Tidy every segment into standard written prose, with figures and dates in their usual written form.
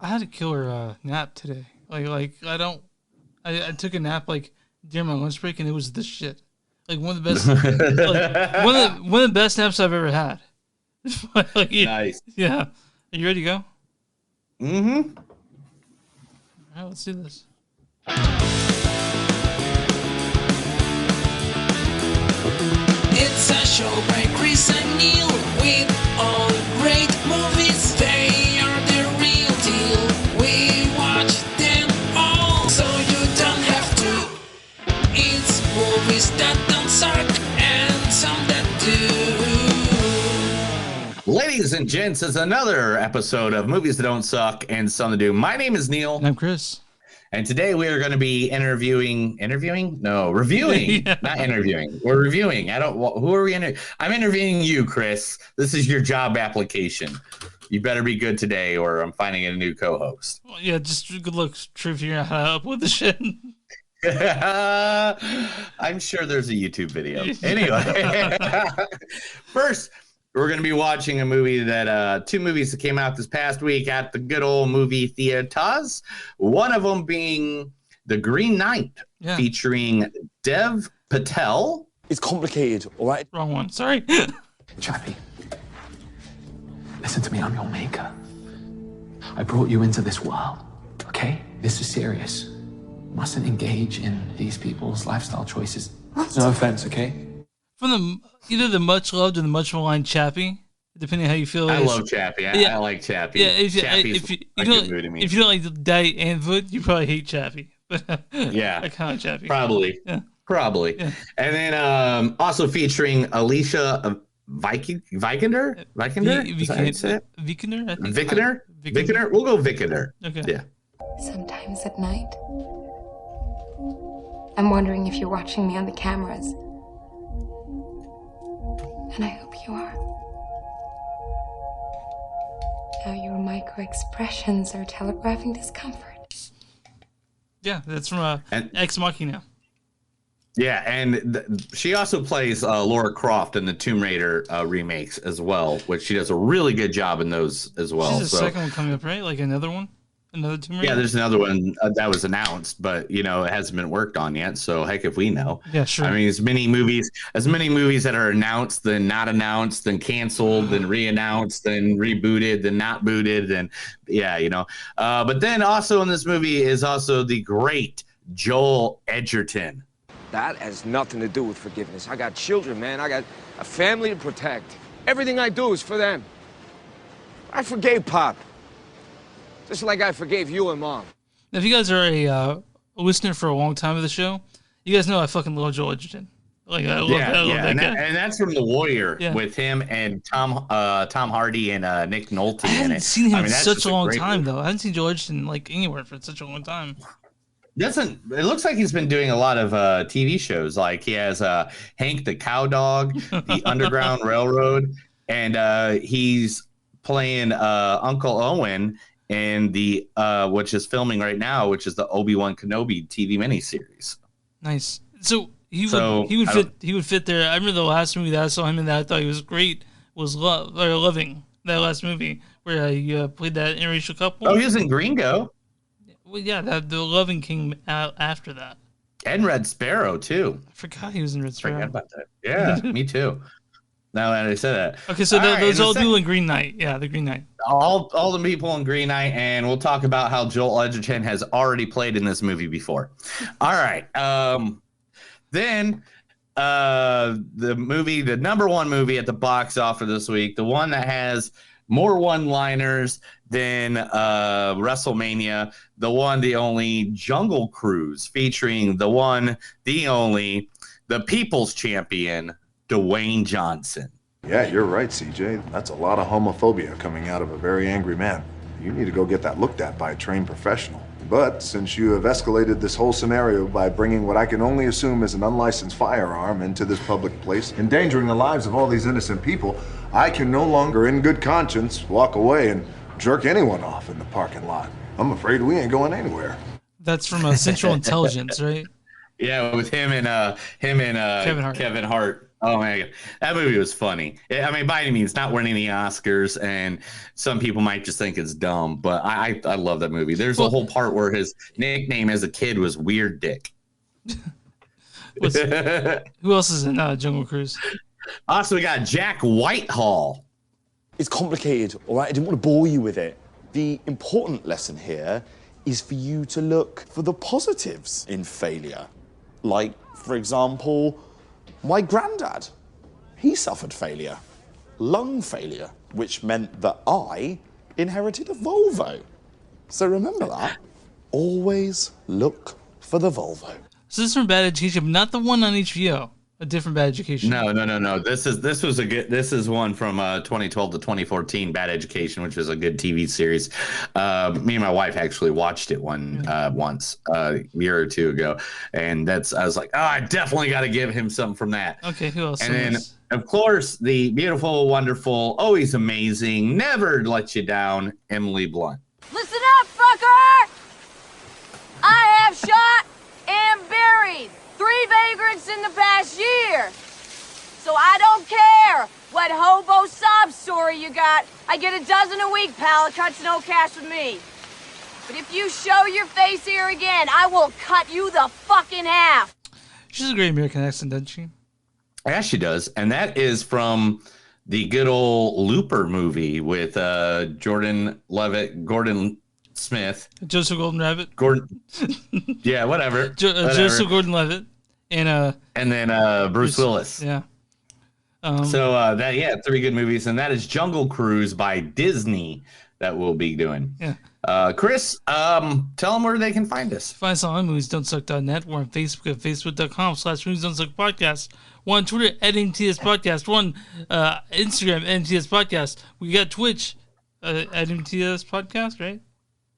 I had a killer nap today. I took a nap like during my lunch break, and it was the shit. Like one of the best, like one of the best naps I've ever had. Like, Nice. Yeah. Are you ready to go? Mm-hmm. All right, let's do this. It's a show by Chris and Neil with all great movies. They are the real deal. We watch them all, so you don't have to. It's movies that don't suck and some that do. Ladies and gents, it's another episode of Movies That Don't Suck and Some That Do. My name is Neil. And I'm Chris. And today we are going to be reviewing, Yeah. not interviewing. We're reviewing. Who are we interviewing? I'm interviewing you, Chris. This is your job application. You better be good today or I'm finding a new co-host. Well, yeah, just good luck figuring out how to upload the shit. I'm sure there's a YouTube video. Anyway, first, we're going to be watching a movie that two movies that came out this past week at the good old movie theaters. One of them being The Green Knight, featuring Dev Patel. It's complicated, all right? Wrong one. Sorry. Chappie, listen to me. I'm your maker. I brought you into this world, okay? This is serious. You mustn't engage in these people's lifestyle choices. No offense, okay? From either the much loved or the much maligned Chappie, depending on how you feel. I love Chappie. I like Chappie. Yeah, if you don't like Daddy and Wood, you probably hate Chappie. Yeah, I kind of Chappie. Probably. Yeah. Probably. Yeah. And then also featuring Alicia Vikander. Vikander. We'll go Vikander. Okay. Yeah. Sometimes at night, I'm wondering if you're watching me on the cameras. And I hope you are. Now your micro expressions are telegraphing discomfort. Yeah, that's from Ex Machina. Yeah, and she also plays Laura Croft in the Tomb Raider remakes as well, which she does a really good job in those as well. There's a second one coming up, right? Like another one? Another Tomb Raider? Yeah, there's another one that was announced, but it hasn't been worked on yet. So heck, if we know. Yeah, sure. I mean, as many movies that are announced, then not announced, then canceled, then re-announced, then rebooted, then not booted, and But then also in this movie is also the great Joel Edgerton. That has nothing to do with forgiveness. I got children, man. I got a family to protect. Everything I do is for them. I forgave Pop. Just like I forgave you and Mom. Now, if you guys are a listener for a long time of the show, you guys know I fucking love Joel Edgerton. Like, I love that guy. And that's from The Warrior with him and Tom Hardy and Nick Nolte. I haven't seen him in such a long time, though. I haven't seen Joel Edgerton anywhere for such a long time. It looks like he's been doing a lot of TV shows. Like he has Hank the Cowdog, the Underground Railroad, and he's playing Uncle Owen in the which is filming right now, which is the Obi-Wan Kenobi TV miniseries. Nice. So he would fit there. I remember the last movie that I saw him in that I thought he was great was Loving. That last movie where he played that interracial couple. Oh, he was in Gringo. Well, yeah, the Loving came out after that. And Red Sparrow too. I forgot he was in Red Sparrow. Forgot about that. Yeah, me too. Now that I said that. Okay, so those all do in Green Knight. Yeah, the Green Knight. All the people in Green Knight, and we'll talk about how Joel Edgerton has already played in this movie before. All right. Then the number one movie at the box office this week, the one that has more one-liners than WrestleMania, the one, the only Jungle Cruise, featuring the one, the only, the People's Champion, Dwayne Johnson. Yeah, you're right, CJ. That's a lot of homophobia coming out of a very angry man. You need to go get that looked at by a trained professional. But since you have escalated this whole scenario by bringing what I can only assume is an unlicensed firearm into this public place, endangering the lives of all these innocent people, I can no longer, in good conscience, walk away and jerk anyone off in the parking lot. I'm afraid we ain't going anywhere. That's from Central Intelligence, right? Yeah, with him and Kevin Hart. Oh my God. That movie was funny. I mean, by any means, not winning the Oscars, and some people might just think it's dumb, but I love that movie. There's a whole part where his nickname as a kid was Weird Dick. Who else is in Jungle Cruise? Also, we got Jack Whitehall. It's complicated, all right? I didn't want to bore you with it. The important lesson here is for you to look for the positives in failure. Like, for example, my granddad. He suffered failure, lung failure, which meant that I inherited a Volvo. So remember that. Always look for the Volvo. So this is from Bad Education, but not the one on HBO. A different Bad Education. No. This is one from 2012 to 2014, Bad Education, which was a good TV series. Me and my wife actually watched it once a year or two ago, and I was like, oh, I definitely got to give him something from that. Okay, who else? And then, of course, the beautiful, wonderful, always amazing, never let you down, Emily Blunt. Listen up, fucker! I have shot and buried 3 vagrants in the past year. So I don't care what hobo sob story you got. I get a dozen a week, pal. It cuts no cash with me. But if you show your face here again, I will cut you the fuck in half. She has a great American accent, doesn't she? Yeah, she does. And that is from the good old Looper movie with Gordon Smith. Joseph Gordon-Levitt. Yeah, whatever. Joseph Gordon-Levitt. And then Bruce Willis. Yeah. So 3 good movies, and that is Jungle Cruise by Disney that we'll be doing. Yeah. Chris, tell them where they can find us. Find us on moviesdon'tsuck.net. We're on Facebook at facebook.com/moviesdon'tsuck podcast. We're on Twitter at MTS Podcast. We're on Instagram at MTS Podcast. We got Twitch at MTS Podcast, right?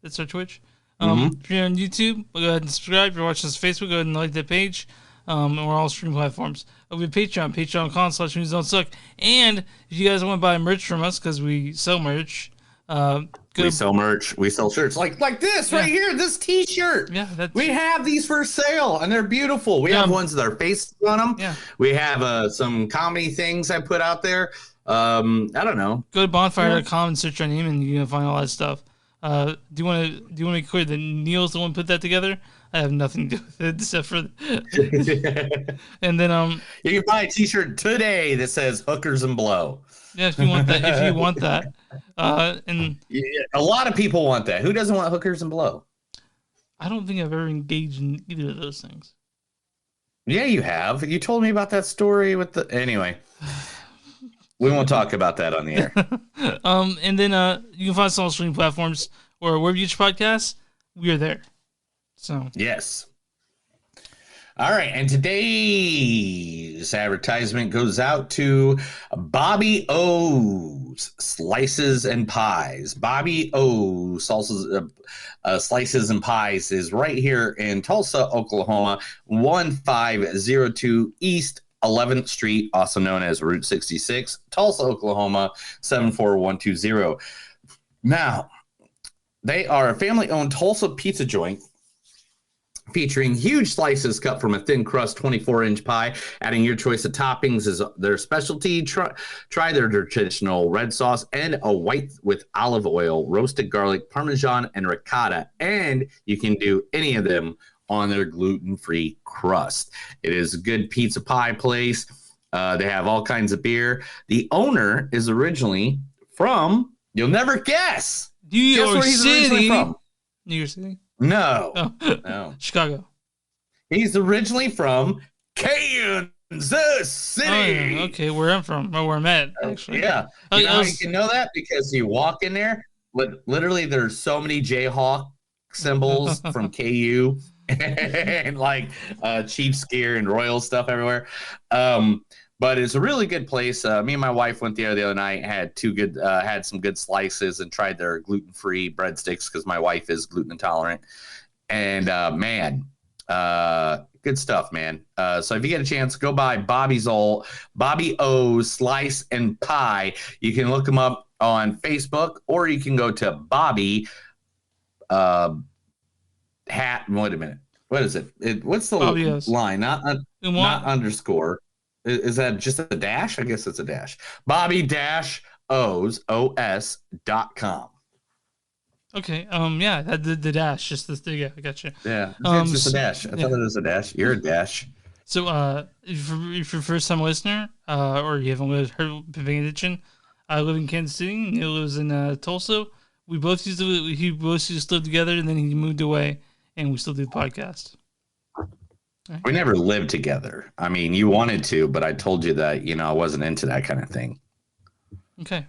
That's our Twitch. If you're on YouTube, go ahead and subscribe. If you're watching us on Facebook, go ahead and like that page. And we're all streaming platforms. We have Patreon, patreon.com/moviesdon'tsuck. And if you guys want to buy merch from us, because we sell merch, we sell merch. We sell shirts like this right here. This T-shirt. Yeah, we have these for sale, and they're beautiful. We have ones with our faces on them. Yeah. We have some comedy things I put out there. I don't know. Go to bonfire.com and search our name, and you can find all that stuff. Do you want to make clear that Neil's the one who put that together? I have nothing to do with it except for. And then you can buy a T-shirt today that says "Hookers and Blow." Yeah, if you want that, and a lot of people want that. Who doesn't want Hookers and Blow? I don't think I've ever engaged in either of those things. Yeah, you have. You told me about that story with the. Anyway, we won't talk about that on the air. And then you can find us on all streaming platforms or wherever you get your podcasts. We are there. So yes. All right, and today's advertisement goes out to Bobby O's Slices and Pies. Bobby O's Slices and Pies is right here in Tulsa, Oklahoma, 1502 East 11th Street, also known as Route 66, Tulsa, Oklahoma, 74120. Now, they are a family-owned Tulsa pizza joint featuring huge slices cut from a thin crust 24-inch pie. Adding your choice of toppings is their specialty. Try their traditional red sauce and a white with olive oil, roasted garlic, Parmesan, and ricotta. And you can do any of them on their gluten-free crust. It is a good pizza pie place. They have all kinds of beer. The owner is originally from, you'll never guess. New York Guess where he's originally from? New York City? No. Oh. No. Chicago. He's originally from Kansas City. Oh, yeah. Okay, where I'm from, or where I'm at, actually. Yeah. You know how you can know that? Because you walk in there, literally there's so many Jayhawk symbols from KU and like Chiefs gear and Royal stuff everywhere. But it's a really good place. Me and my wife went there the other night, had some good slices and tried their gluten-free breadsticks because my wife is gluten intolerant. And man, good stuff, man. So if you get a chance, go by Bobby O's Slice and Pie. You can look them up on Facebook, or you can go to Bobby Wait a minute. What is it? What's the line? Not underscore. Is that just a dash? I guess it's a dash. Bobby-Os.com. Okay. Yeah, the dash, just this thing. Yeah, I got you. Yeah, it's just a dash. I thought it was a dash. You're a dash. So, if you're a first time listener, or you haven't been paying attention, I live in Kansas City. Neil lives in Tulsa. We both used to live together, and then he moved away, and we still do the podcast. Right. We never lived together. I mean, you wanted to, but I told you that, you know, I wasn't into that kind of thing. Okay.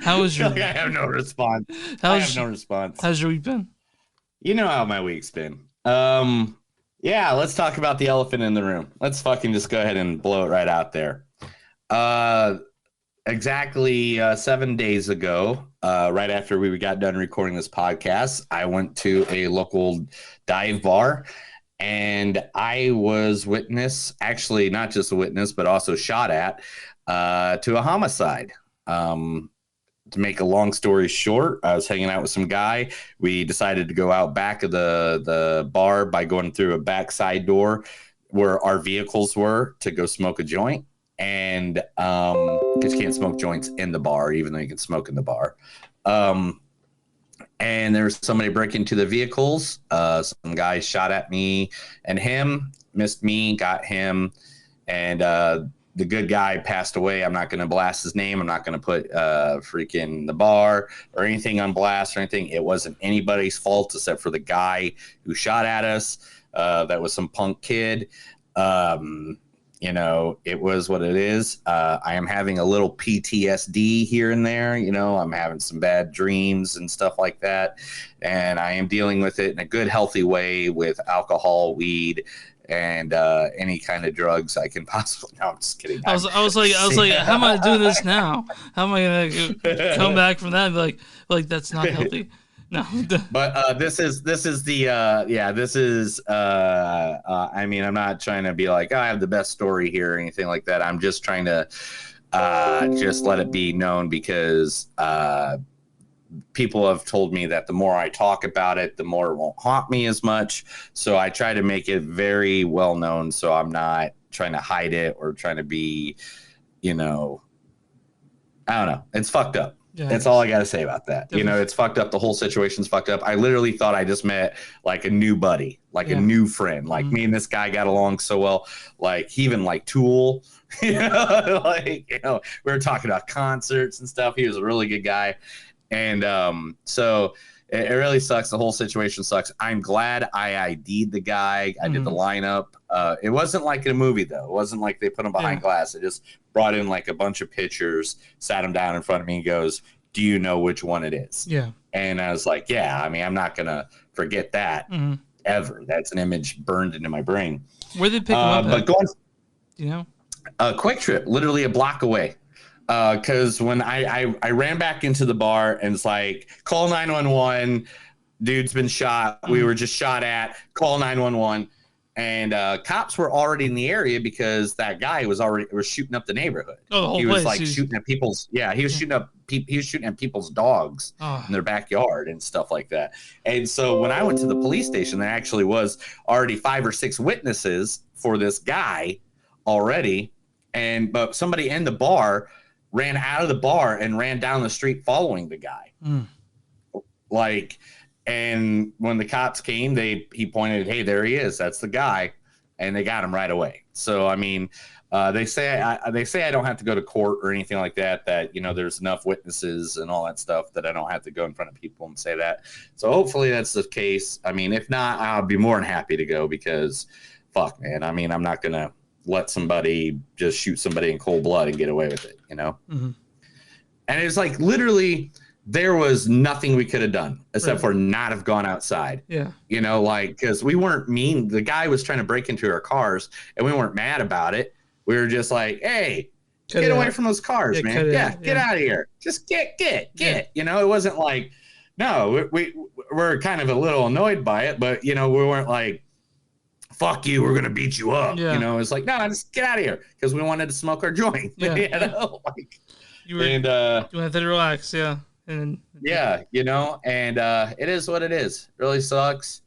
How was your I have no response. How's your week been? You know how my week's been. Yeah, let's talk about the elephant in the room. Let's fucking just go ahead and blow it right out there. Exactly 7 days ago, right after we got done recording this podcast, I went to a local dive bar, and I was witness, actually not just a witness, but also shot at, to a homicide. To make a long story short, I was hanging out with some guy. We decided to go out back of the bar by going through a back side door where our vehicles were to go smoke a joint. And because you can't smoke joints in the bar, even though you can smoke in the bar. And there was somebody breaking into the vehicles. Some guy shot at me and him, missed me, got him. And the good guy passed away. I'm not going to blast his name. I'm not going to put freaking the bar or anything on blast or anything. It wasn't anybody's fault except for the guy who shot at us. That was some punk kid. You know, it was what it is. I am having a little PTSD here and there. You know, I'm having some bad dreams and stuff like that. And I am dealing with it in a good, healthy way with alcohol, weed, and any kind of drugs I can possibly. No, I'm just kidding. I was like, how am I doing this now? How am I gonna come back from that and be like that's not healthy? No. But this is the I mean, I'm not trying to be like, oh, I have the best story here or anything like that. I'm just trying to just let it be known because people have told me that the more I talk about it, the more it won't haunt me as much. So I try to make it very well known. So I'm not trying to hide it or trying to be, you know, I don't know. It's fucked up. Yeah, that's all I got to say about that. You know, it's fucked up. The whole situation's fucked up. I literally thought I just met like a new buddy, like a new friend. Like me and this guy got along so well. Like he even like Tool, you know, like, you know, we were talking about concerts and stuff. He was a really good guy. And so it really sucks. The whole situation sucks. I'm glad I ID'd the guy. I did the lineup. It wasn't like in a movie, though. It wasn't like they put him behind glass. They just brought in like a bunch of pictures, sat him down in front of me and goes, do you know which one it is? Yeah. And I was like, yeah, I mean, I'm not going to forget that ever. That's an image burned into my brain. Where did they pick him up but going, you know? Quick Trip, literally a block away. Because when I ran back into the bar and it's like, call 911, dude's been shot. We were just shot at, call 911. And cops were already in the area because that guy was shooting up the neighborhood. Oh, the whole he was place. like shooting at people's, he was shooting at people's dogs in their backyard and stuff like that. And so when I went to the police station, there actually was already 5 or 6 witnesses for this guy already. But somebody in the bar ran out of the bar and ran down the street following the guy. Like, and when the cops came, he pointed, hey, there he is. That's the guy. And they got him right away. So, I mean, they say I don't have to go to court or anything like that, that, you know, there's enough witnesses and all that stuff that I don't have to go in front of people and say that. So hopefully that's the case. I mean, if not, I'll be more than happy to go because fuck, man. I mean, I'm not going to let somebody just shoot somebody in cold blood and get away with it, you know? And it's like literally there was nothing we could have done except for not have gone outside. Yeah. You know, like, because we weren't mean. The guy was trying to break into our cars and we weren't mad about it. We were just like, hey, get away from those cars, man. Get out of here. Just get. You know, it wasn't like, no, we're kind of a little annoyed by it, but, you know, we weren't like, fuck you, we're gonna beat you up. You know, it's like, no, just get out of here because we wanted to smoke our joint. You know, like, you wanted to relax, and you know, and it is what it is. Really sucks,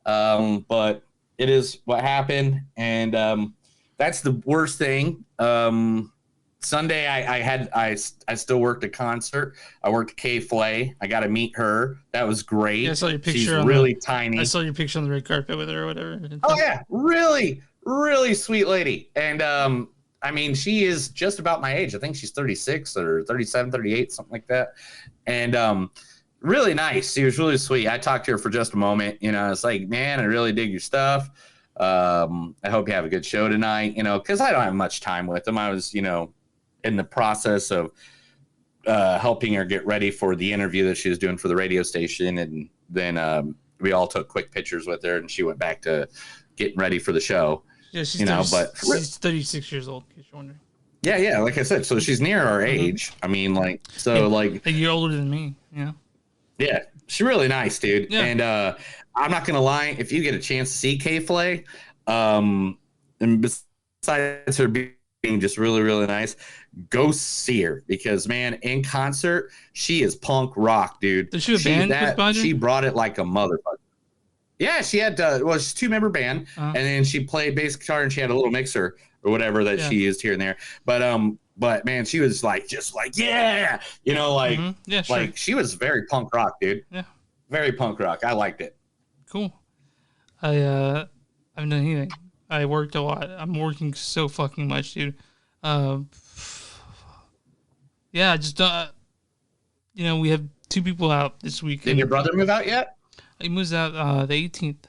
but it is what happened, and that's the worst thing. Sunday, I still worked a concert. I worked Kay Flay. I got to meet her. That was great. Yeah, I saw your picture. She's really tiny. I saw your picture on the red carpet with her or whatever. Oh yeah, really, really sweet lady. And I mean, she is just about my age. I think she's 36 or 37, 38, something like that. And really nice. She was really sweet. I talked to her for just a moment. You know, it's like, man, I really dig your stuff. I hope you have a good show tonight. You know, because I don't have much time with them. I was, you know, in the process of helping her get ready for the interview that she was doing for the radio station. And then we all took quick pictures with her, and she went back to getting ready for the show. Yeah, she's, she's 36 years old, in case you're wondering. Yeah, like I said, so she's near our age. I mean, like, so yeah, like a year older than me. Yeah, she's really nice, dude. Yeah. And I'm not gonna lie, if you get a chance to see Kay Flay, and besides her being just really, really nice, go see her, because man, in concert, she is punk rock, dude. Does she have a band with behind her? She brought it like a motherfucker. Yeah, she had she's a 2-member band, and then she played bass guitar, and she had a little mixer or whatever that she used here and there. But man, she was like, just like, yeah, you know, like, yeah, sure. like she was very punk rock, dude. Yeah, very punk rock. I liked it. Cool. I haven't done anything. I worked a lot. I'm working so fucking much, dude. Yeah, I just you know, we have 2 people out this week. Did your brother move out yet? He moves out the 18th.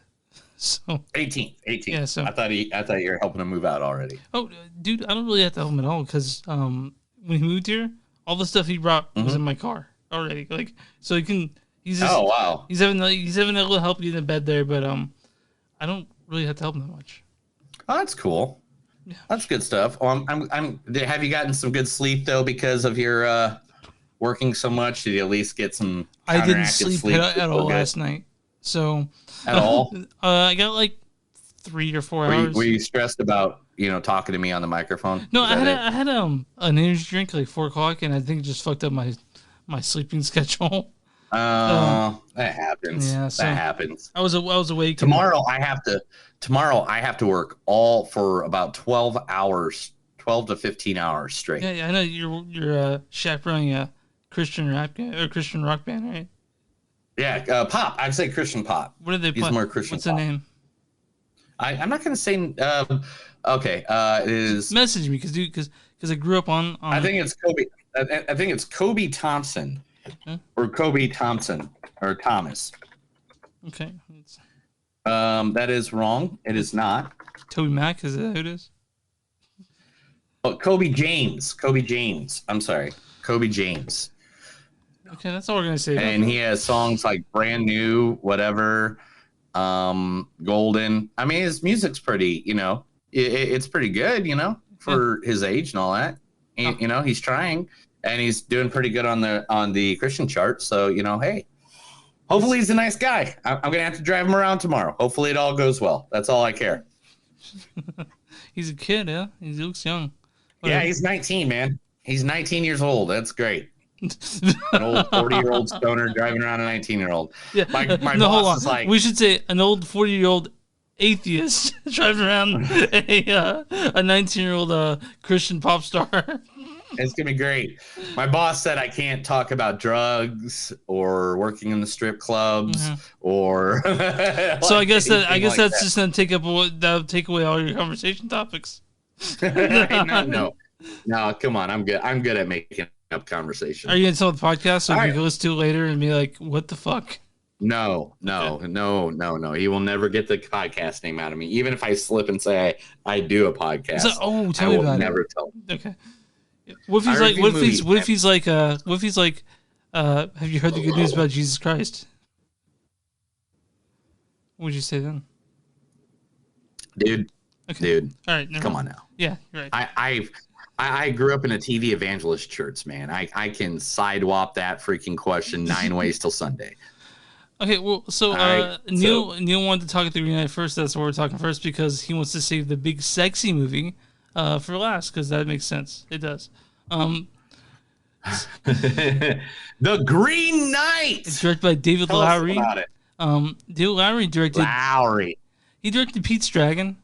So 18th. Yeah, so I thought you were helping him move out already. Oh, dude, I don't really have to help him at all, because when he moved here, all the stuff he brought was in my car already. Like, so he can. He's just, oh wow. He's having a little help getting in bed there, but I don't really have to help him that much. Oh, that's cool. Yeah. That's good stuff. Have you gotten some good sleep though because of your working so much? Did you at least get some? I didn't sleep at all last night. So at all? I got like 3 or 4 hours. Were you stressed about talking to me on the microphone? No, I had an energy drink like 4 o'clock, and I think it just fucked up my sleeping schedule. That happens. Yeah, so that happens. I was awake. Tomorrow I have to work all for about 12 hours, 12 to 15 hours straight. Yeah, I know you're chaperoning a Christian rap or Christian rock band, right? Yeah, pop. I'd say Christian pop. What do they play? He's more Christian. What's pop. the name? I'm not gonna say. Okay. It is. Message me because I grew up on. I think it's Kobe. I think it's Kobe Thompson, or Kobe Thompson, or Thomas. Okay. That is wrong. It is not. Toby Mac, is that who it is? Oh, Kobe James. Kobe James. I'm sorry. Kobe James. Okay, that's all we're gonna say. And he has songs like Brand New, whatever, Golden. I mean, his music's pretty, it's pretty good, for his age and all that. And, he's trying, and he's doing pretty good on the Christian chart. So, hey, hopefully he's a nice guy. I'm gonna have to drive him around tomorrow. Hopefully it all goes well. That's all I care. He's a kid, yeah. He looks young. Yeah, he's 19, man. He's 19 years old. That's great. An old 40-year-old stoner driving around a 19-year-old. Yeah. My no, boss is like, we should say an old 40-year-old atheist driving around a 19-year-old Christian pop star. It's gonna be great. My boss said I can't talk about drugs or working in the strip clubs or. So I guess that's just gonna take away all your conversation topics. No, come on. I'm good at making up conversation. Are you gonna tell the podcast so we can listen to it later and be like, "What the fuck"? No. He will never get the podcast name out of me, even if I slip and say I do a podcast. So, tell me about it. Never tell. Okay. What if he's like? What if he's like? Have you heard the good news about Jesus Christ? What would you say then? Dude. All right. Come on now. Yeah, you're right. I grew up in a TV evangelist church, man. I can sidewalk that freaking question 9 ways till Sunday. Okay, well, so Neil wanted to talk at the Green Knight first. That's why we're talking first, because he wants to save the big sexy movie for last, because that makes sense. It does. The Green Knight. It's directed by David Lowery. Tell us about it. David Lowery directed. He directed Pete's Dragon.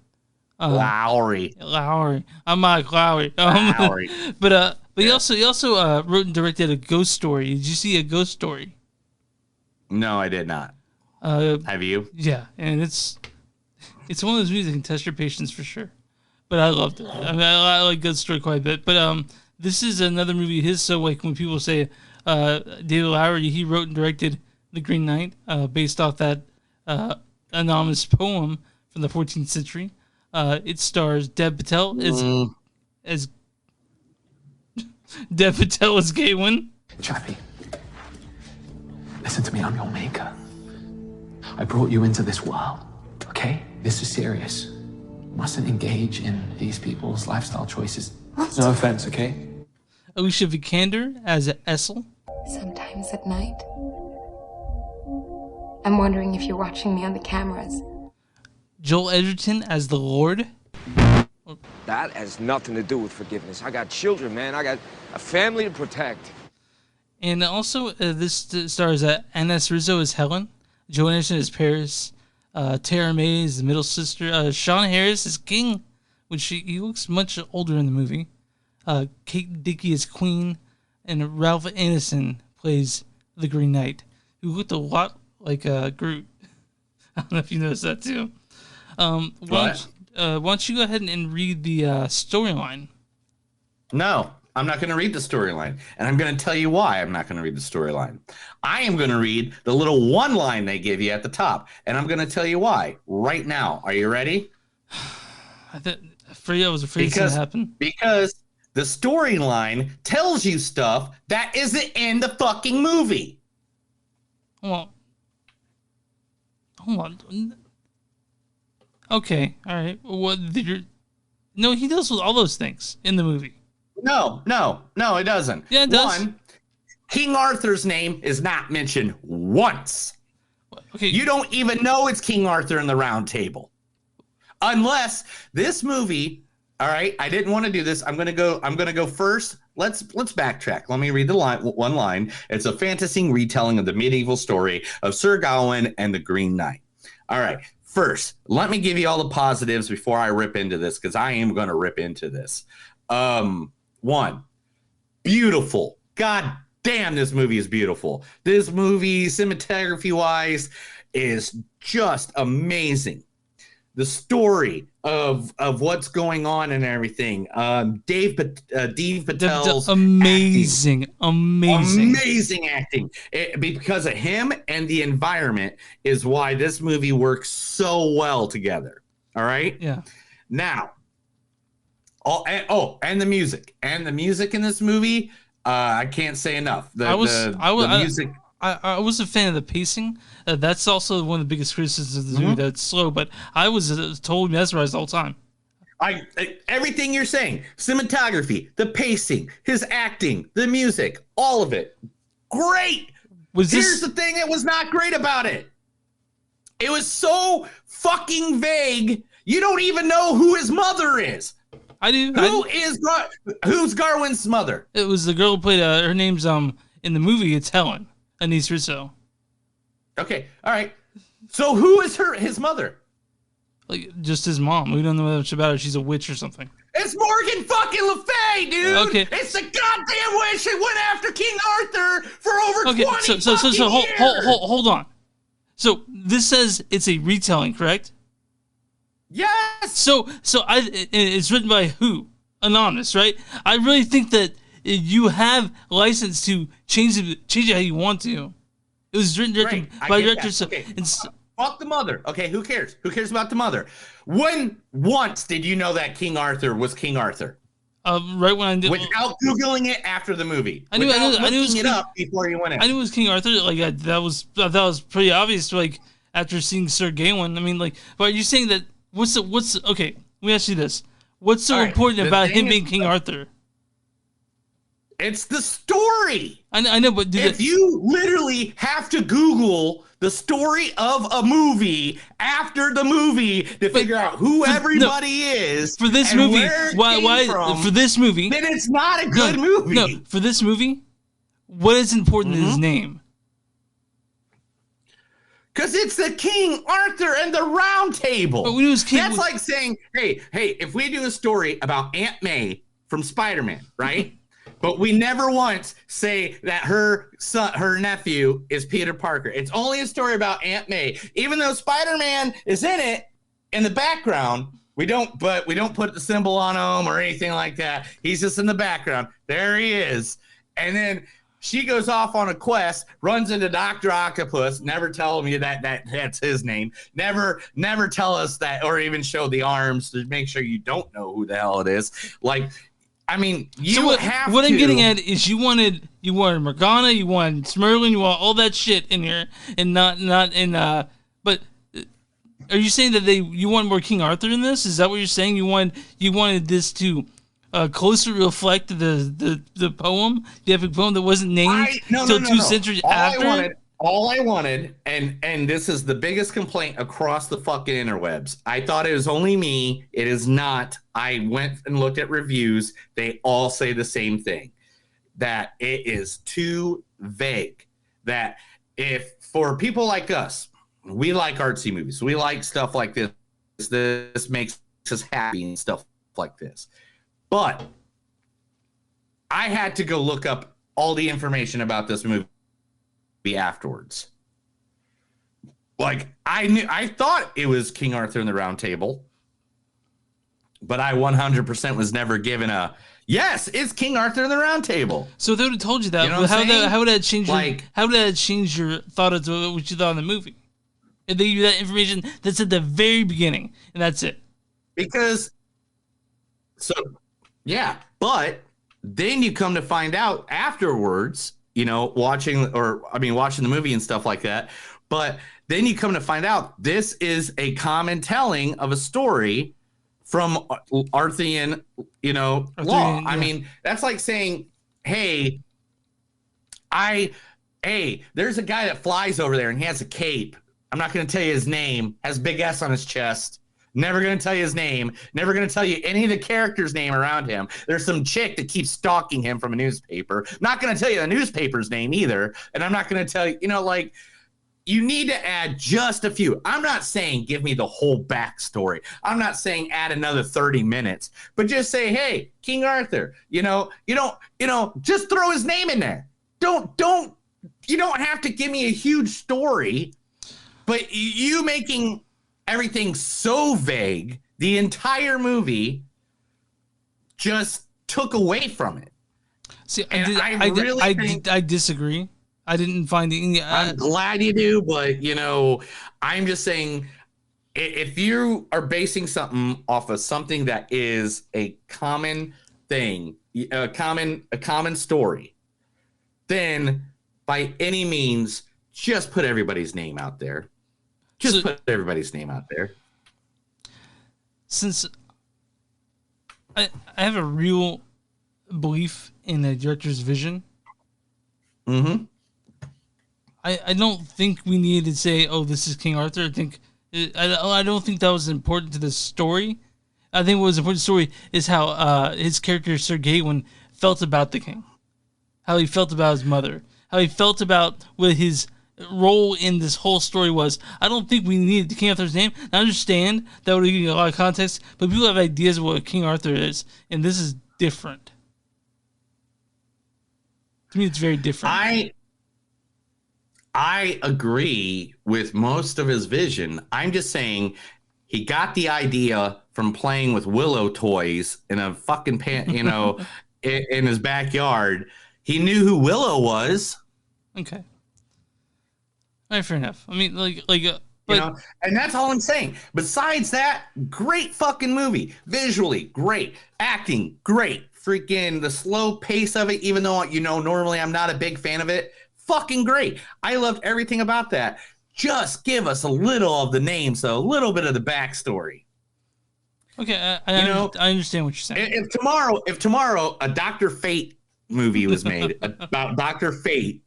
Lowry. I'm Mike Lowry. Lowry. But he also wrote and directed A Ghost Story. Did you see A Ghost Story? No, I did not. Have you? Yeah, and it's one of those movies that can test your patience for sure. But I loved it. I mean, I like Ghost Story quite a bit. But this is another movie of his. So like when people say David Lowery, he wrote and directed The Green Knight, based off that anonymous poem from the 14th century. It stars Dev Patel as Dev Patel as Gawain. Chappie, listen to me. I'm your maker. I brought you into this world, okay? This is serious. You mustn't engage in these people's lifestyle choices. No offense, okay? Alicia Vikander as Essel. Sometimes at night, I'm wondering if you're watching me on the cameras. Joel Edgerton as the Lord. That has nothing to do with forgiveness. I got children, man. I got a family to protect. And also, this stars Ines Rizzo as Helen, Joe Anderson as Paris, Tara May as the middle sister, Sean Harris as King, which he looks much older in the movie, Kate Dickie as Queen, and Ralph Ineson plays the Green Knight, who looked a lot like Groot. I don't know if you noticed that too. Why don't you go ahead and read the storyline? No, I'm not going to read the storyline. And I'm going to tell you why I'm not going to read the storyline. I am going to read the little one line they give you at the top. And I'm going to tell you why right now. Are you ready? I was afraid it's going to happen. Because the storyline tells you stuff that isn't in the fucking movie. Well, hold on. Okay, all right. No, he deals with all those things in the movie. No, it doesn't. Yeah, it does. One, King Arthur's name is not mentioned once. Okay. You don't even know it's King Arthur in the Round Table. Unless this movie, all right, I didn't want to do this. I'm gonna go first. Let's backtrack. Let me read the one line. It's a fantasy retelling of the medieval story of Sir Gawain and the Green Knight. All right. First, let me give you all the positives before I rip into this, because I am going to rip into this. One, beautiful. God damn, this movie is beautiful. This movie, cinematography-wise, is just amazing. The story of what's going on and everything. Dave Patel's amazing acting. Because of him and the environment is why this movie works so well together. All right. Yeah. Now, and the music in this movie. I can't say enough. The music. I was a fan of the pacing. That's also one of the biggest criticisms of the movie, that it's slow, but I was totally mesmerized the whole time. Everything you're saying, cinematography, the pacing, his acting, the music, all of it, great. Here's the thing that was not great about it. It was so fucking vague. You don't even know who his mother is. I do. Who's Gawain's mother? It was the girl who played, her name's, in the movie, it's Helen. Ines Rizzo. Okay, all right. So who is his mother? Like, just his mom. We don't know much about her. She's a witch or something. It's Morgan fucking Le Fay, dude. Okay. It's the goddamn witch that went after King Arthur for over 20 years. Hold on. So this says it's a retelling, correct? Yes. So it's written by who? Anonymous, right? I really think that you have license to change it how you want to. It was written by directors. Okay. Fuck the mother. Okay, who cares? Who cares about the mother? When once did you know that King Arthur was King Arthur? Right when I did. Without Googling it after the movie. I knew it was up before you went in. I knew it was King Arthur. Like that was pretty obvious. Like after seeing Sir Gawain. I mean, like, but are you saying that? Okay? Let me ask you this: what's so important about him being King Arthur? It's the story. I know, but if you literally have to Google the story of a movie after the movie to figure out who everybody is for this movie, why for this movie, then it's not a good movie. No, for this movie, what is important is his name. Because it's the King Arthur and the Round Table. But when he was king, that's like saying, hey, if we do a story about Aunt May from Spider-Man, right? But we never once say that her son, her nephew is Peter Parker. It's only a story about Aunt May. Even though Spider-Man is in it in the background, we don't put the symbol on him or anything like that. He's just in the background. There he is. And then she goes off on a quest, runs into Dr. Octopus, never tell me that's his name. Never tell us that, or even show the arms to make sure you don't know who the hell it is. Like, I mean, what I'm getting at is you wanted Morgana, you wanted Smerlin, you want all that shit in here, and not in but are you saying that you want more King Arthur in this? Is that what you're saying? You wanted this to closer reflect the poem, the epic poem that wasn't named until 2 centuries after? All I wanted, and this is the biggest complaint across the fucking interwebs. I thought it was only me. It is not. I went and looked at reviews. They all say the same thing, that it is too vague. That if for people like us, we like artsy movies. We like stuff like this. This makes us happy and stuff like this. But I had to go look up all the information about this movie afterwards. Like, I thought it was King Arthur and the Round Table, but I 100% was never given a yes, it's King Arthur and the Round Table. So they would have told you that. You know how would that change your thought of what you thought in the movie? If they give you that information that's at the very beginning, and that's it. But then you come to find out afterwards, watching the movie and stuff like that. But then you come to find out this is a common telling of a story from Arthurian, law. Yeah. I mean, that's like saying, hey, there's a guy that flies over there and he has a cape. I'm not going to tell you his name. Has big S on his chest. Never going to tell you his name. Never going to tell you any of the characters' name around him. There's some chick that keeps stalking him from a newspaper. Not going to tell you the newspaper's name either. And I'm not going to tell you, you need to add just a few. I'm not saying give me the whole backstory. I'm not saying add another 30 minutes, but just say, hey, King Arthur, just throw his name in there. You don't have to give me a huge story, but you making everything so vague, the entire movie just took away from it. See, I disagree. I didn't find any. I'm glad you do, but I'm just saying, if you are basing something off of something that is a common thing, a common story, then by any means, just put everybody's name out there. Put everybody's name out there. Since I have a real belief in the director's vision, I don't think we need to say, "Oh, this is King Arthur." I don't think that was important to the story. I think what was important to the story is how his character Sir Gawain felt about the king, how he felt about his mother, how he felt about what his role in this whole story was. I don't think we needed King Arthur's name. I understand that would give you a lot of context, but people have ideas of what King Arthur is, and this is different. To me, it's very different. I agree with most of his vision. I'm just saying he got the idea from playing with Willow toys in a fucking in his backyard. He knew who Willow was. Okay. All right, fair enough. I mean, and that's all I'm saying. Besides that, great fucking movie. Visually, great. Acting, great. Freaking the slow pace of it, even though, normally I'm not a big fan of it. Fucking great. I loved everything about that. Just give us a little of the names, though, a little bit of the backstory. Okay, I understand what you're saying. If tomorrow a Dr. Fate movie was made about Dr. Fate,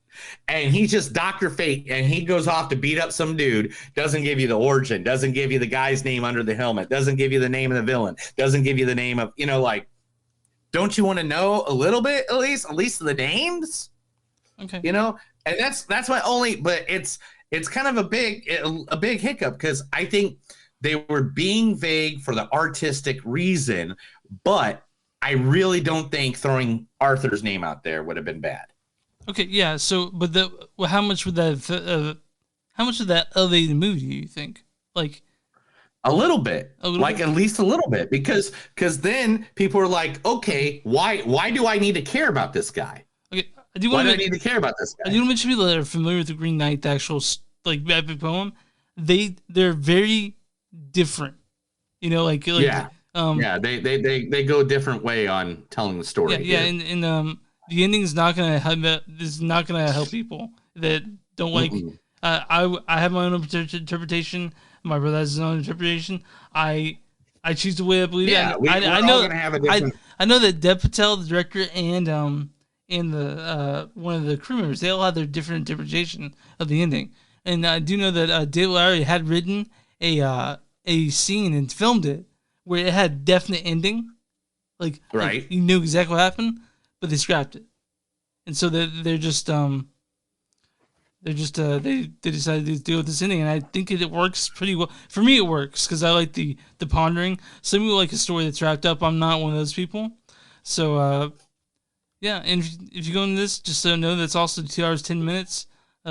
and he's just Dr. Fate, and he goes off to beat up some dude, doesn't give you the origin, doesn't give you the guy's name under the helmet, doesn't give you the name of the villain, doesn't give you the name of, don't you want to know a little bit, at least the names? Okay. And that's my only, but it's kind of a big hiccup because I think they were being vague for the artistic reason, but I really don't think throwing Arthur's name out there would have been bad. Okay, yeah. So, but how much would that how much of that elevate the movie? Do you think? Like a little bit, bit? At least a little bit, because then people are like, okay, why do I need to care about this guy? Okay, why do I need to care about this guy? I do want to mention people that are familiar with the Green Knight, the actual like epic poem. They're very different. You know, like yeah. They go a different way on telling the story. Yeah, and the ending is not gonna help. This is not gonna help people that don't like. I have my own interpretation. My brother has his own interpretation. I choose the way I believe. Yeah, it. we're I all know. Gonna have a different... I know that Dev Patel, the director, and the one of the crew members, they all had their different interpretation of the ending. And I do know that David Lowery had written a scene and filmed it where it had definite ending, like you knew exactly what happened, but they scrapped it, and so they decided to deal with this ending, and I think it works pretty well. For me, it works because I like the pondering. Some people like a story that's wrapped up. I'm not one of those people, so yeah. And if you go into this, just so know that's also 2 hours 10 minutes.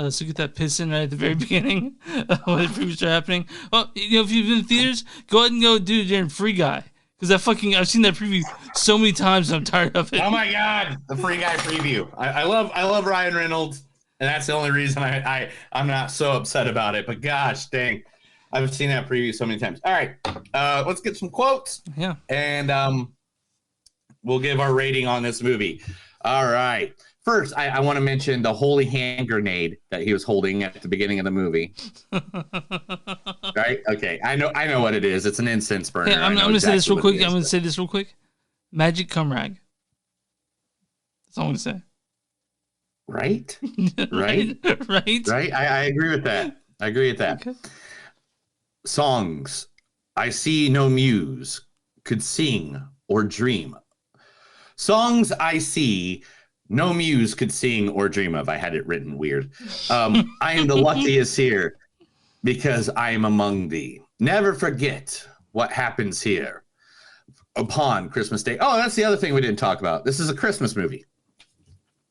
So get that piss in right at the very beginning when the previews are happening. Well, you know, if you've been in theaters, go ahead and go do it during Free Guy. Because I've seen that preview so many times and I'm tired of it. Oh my God, the Free Guy preview. I love Ryan Reynolds, and that's the only reason I'm not so upset about it. But gosh dang, I've seen that preview so many times. All right, let's get some quotes. Yeah. And we'll give our rating on this movie. All right. First, I want to mention the holy hand grenade that he was holding at the beginning of the movie. Right? Okay. I know what it is. It's an incense burner. Hey, I'm going to say this real quick. Magic cum rag. That's all I'm going to say. Right? Right? Right? I agree with that. Okay. Songs. I see no muse could sing or dream. Songs I see no muse could sing or dream of. I had it written weird. I am the luckiest here because I am among thee. Never forget what happens here upon Christmas Day. Oh, that's the other thing we didn't talk about. This is a Christmas movie.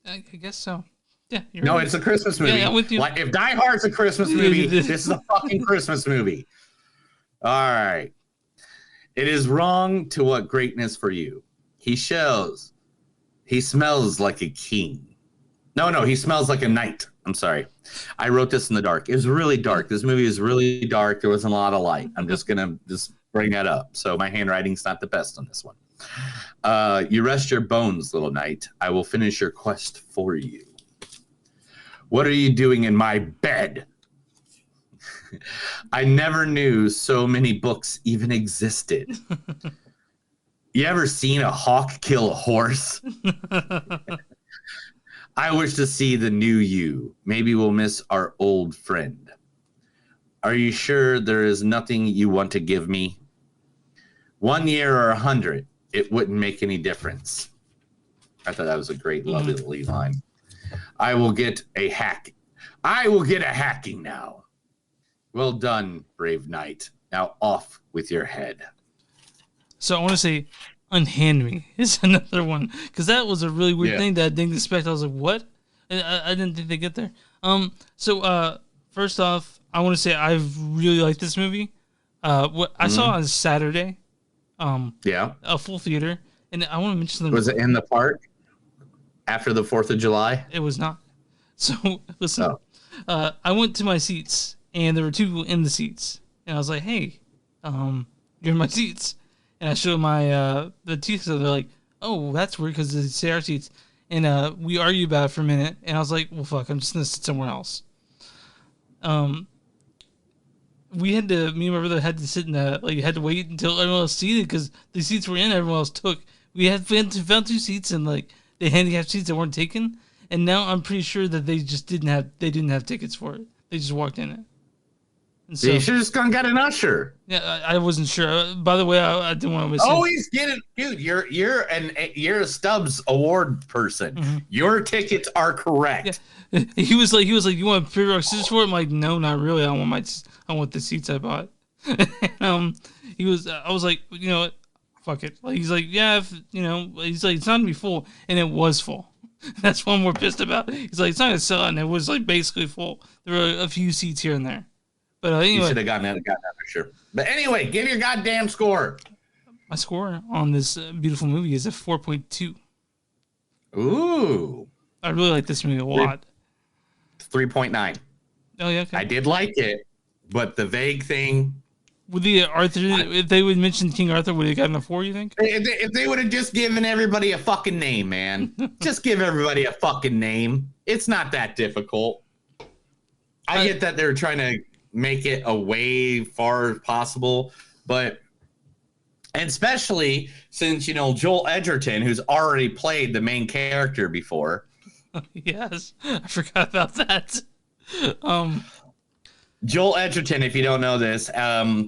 I guess so. Yeah. No, right. It's a Christmas movie. Yeah, with you. Like, if Die Hard's a Christmas movie, this is a fucking Christmas movie. All right. It is wrong to want greatness for you. He smells like a king. No, he smells like a knight. I'm sorry. I wrote this in the dark. It was really dark. This movie is really dark. There wasn't a lot of light. I'm just going to bring that up. So my handwriting's not the best on this one. You rest your bones, little knight. I will finish your quest for you. What are you doing in my bed? I never knew so many books even existed. You ever seen a hawk kill a horse? I wish to see the new you. Maybe we'll miss our old friend. Are you sure there is nothing you want to give me? 1 year or 100, it wouldn't make any difference. I thought that was a great, lovely line. I will get a hacking now. Well done, brave knight. Now off with your head. So I want to say, unhand me is another one, because that was a really weird thing that I didn't expect. I was like, what? And I didn't think they'd get there. So first off, I want to say I really like this movie. What I saw on Saturday. A full theater, and I want to mention them. Was it in the park after the 4th of July? It was not. So listen, I went to my seats, and there were 2 people in the seats, and I was like, "Hey, you're in my seats." And I showed my the teeth, so they're like, "Oh, that's weird," because they say our seats. And we argued about it for a minute, and I was like, "Well, fuck, I'm just gonna sit somewhere else." Me and my brother had to sit in had to wait until everyone else seated because the seats were in, everyone else took. We had found 2 seats, and the handicapped seats that weren't taken. And now I'm pretty sure that they didn't have tickets for it. They just walked in it. And So you should have just gone and got an usher. Yeah, I wasn't sure. By the way, I didn't want to miss. Always get it, dude. You're a Stubbs Award person. Mm-hmm. Your tickets are correct. Yeah. He was like, you want to pair rock scissors for it? I'm like, no, not really. I want the seats I bought. I was like, you know what? Fuck it. Like, he's like, yeah, he's like, it's not gonna be full, and it was full. That's what we're pissed about. He's like, it's not gonna sell out, and it was like basically full. There were a few seats here and there. But anyway, you should have gotten that for sure. But anyway, give your goddamn score. My score on this beautiful movie is a 4.2. Ooh. I really like this movie a lot. 3.9. Oh yeah, okay. I did like it, but the vague thing. Would the Arthur, if they would mention King Arthur, would they gotten a 4? You think? If they would have just given everybody a fucking name, man, just give everybody a fucking name. It's not that difficult. I get that they're trying to make it a way far as possible, but and especially since Joel Edgerton, who's already played the main character before. Yes, I forgot about that. Joel Edgerton, if you don't know this,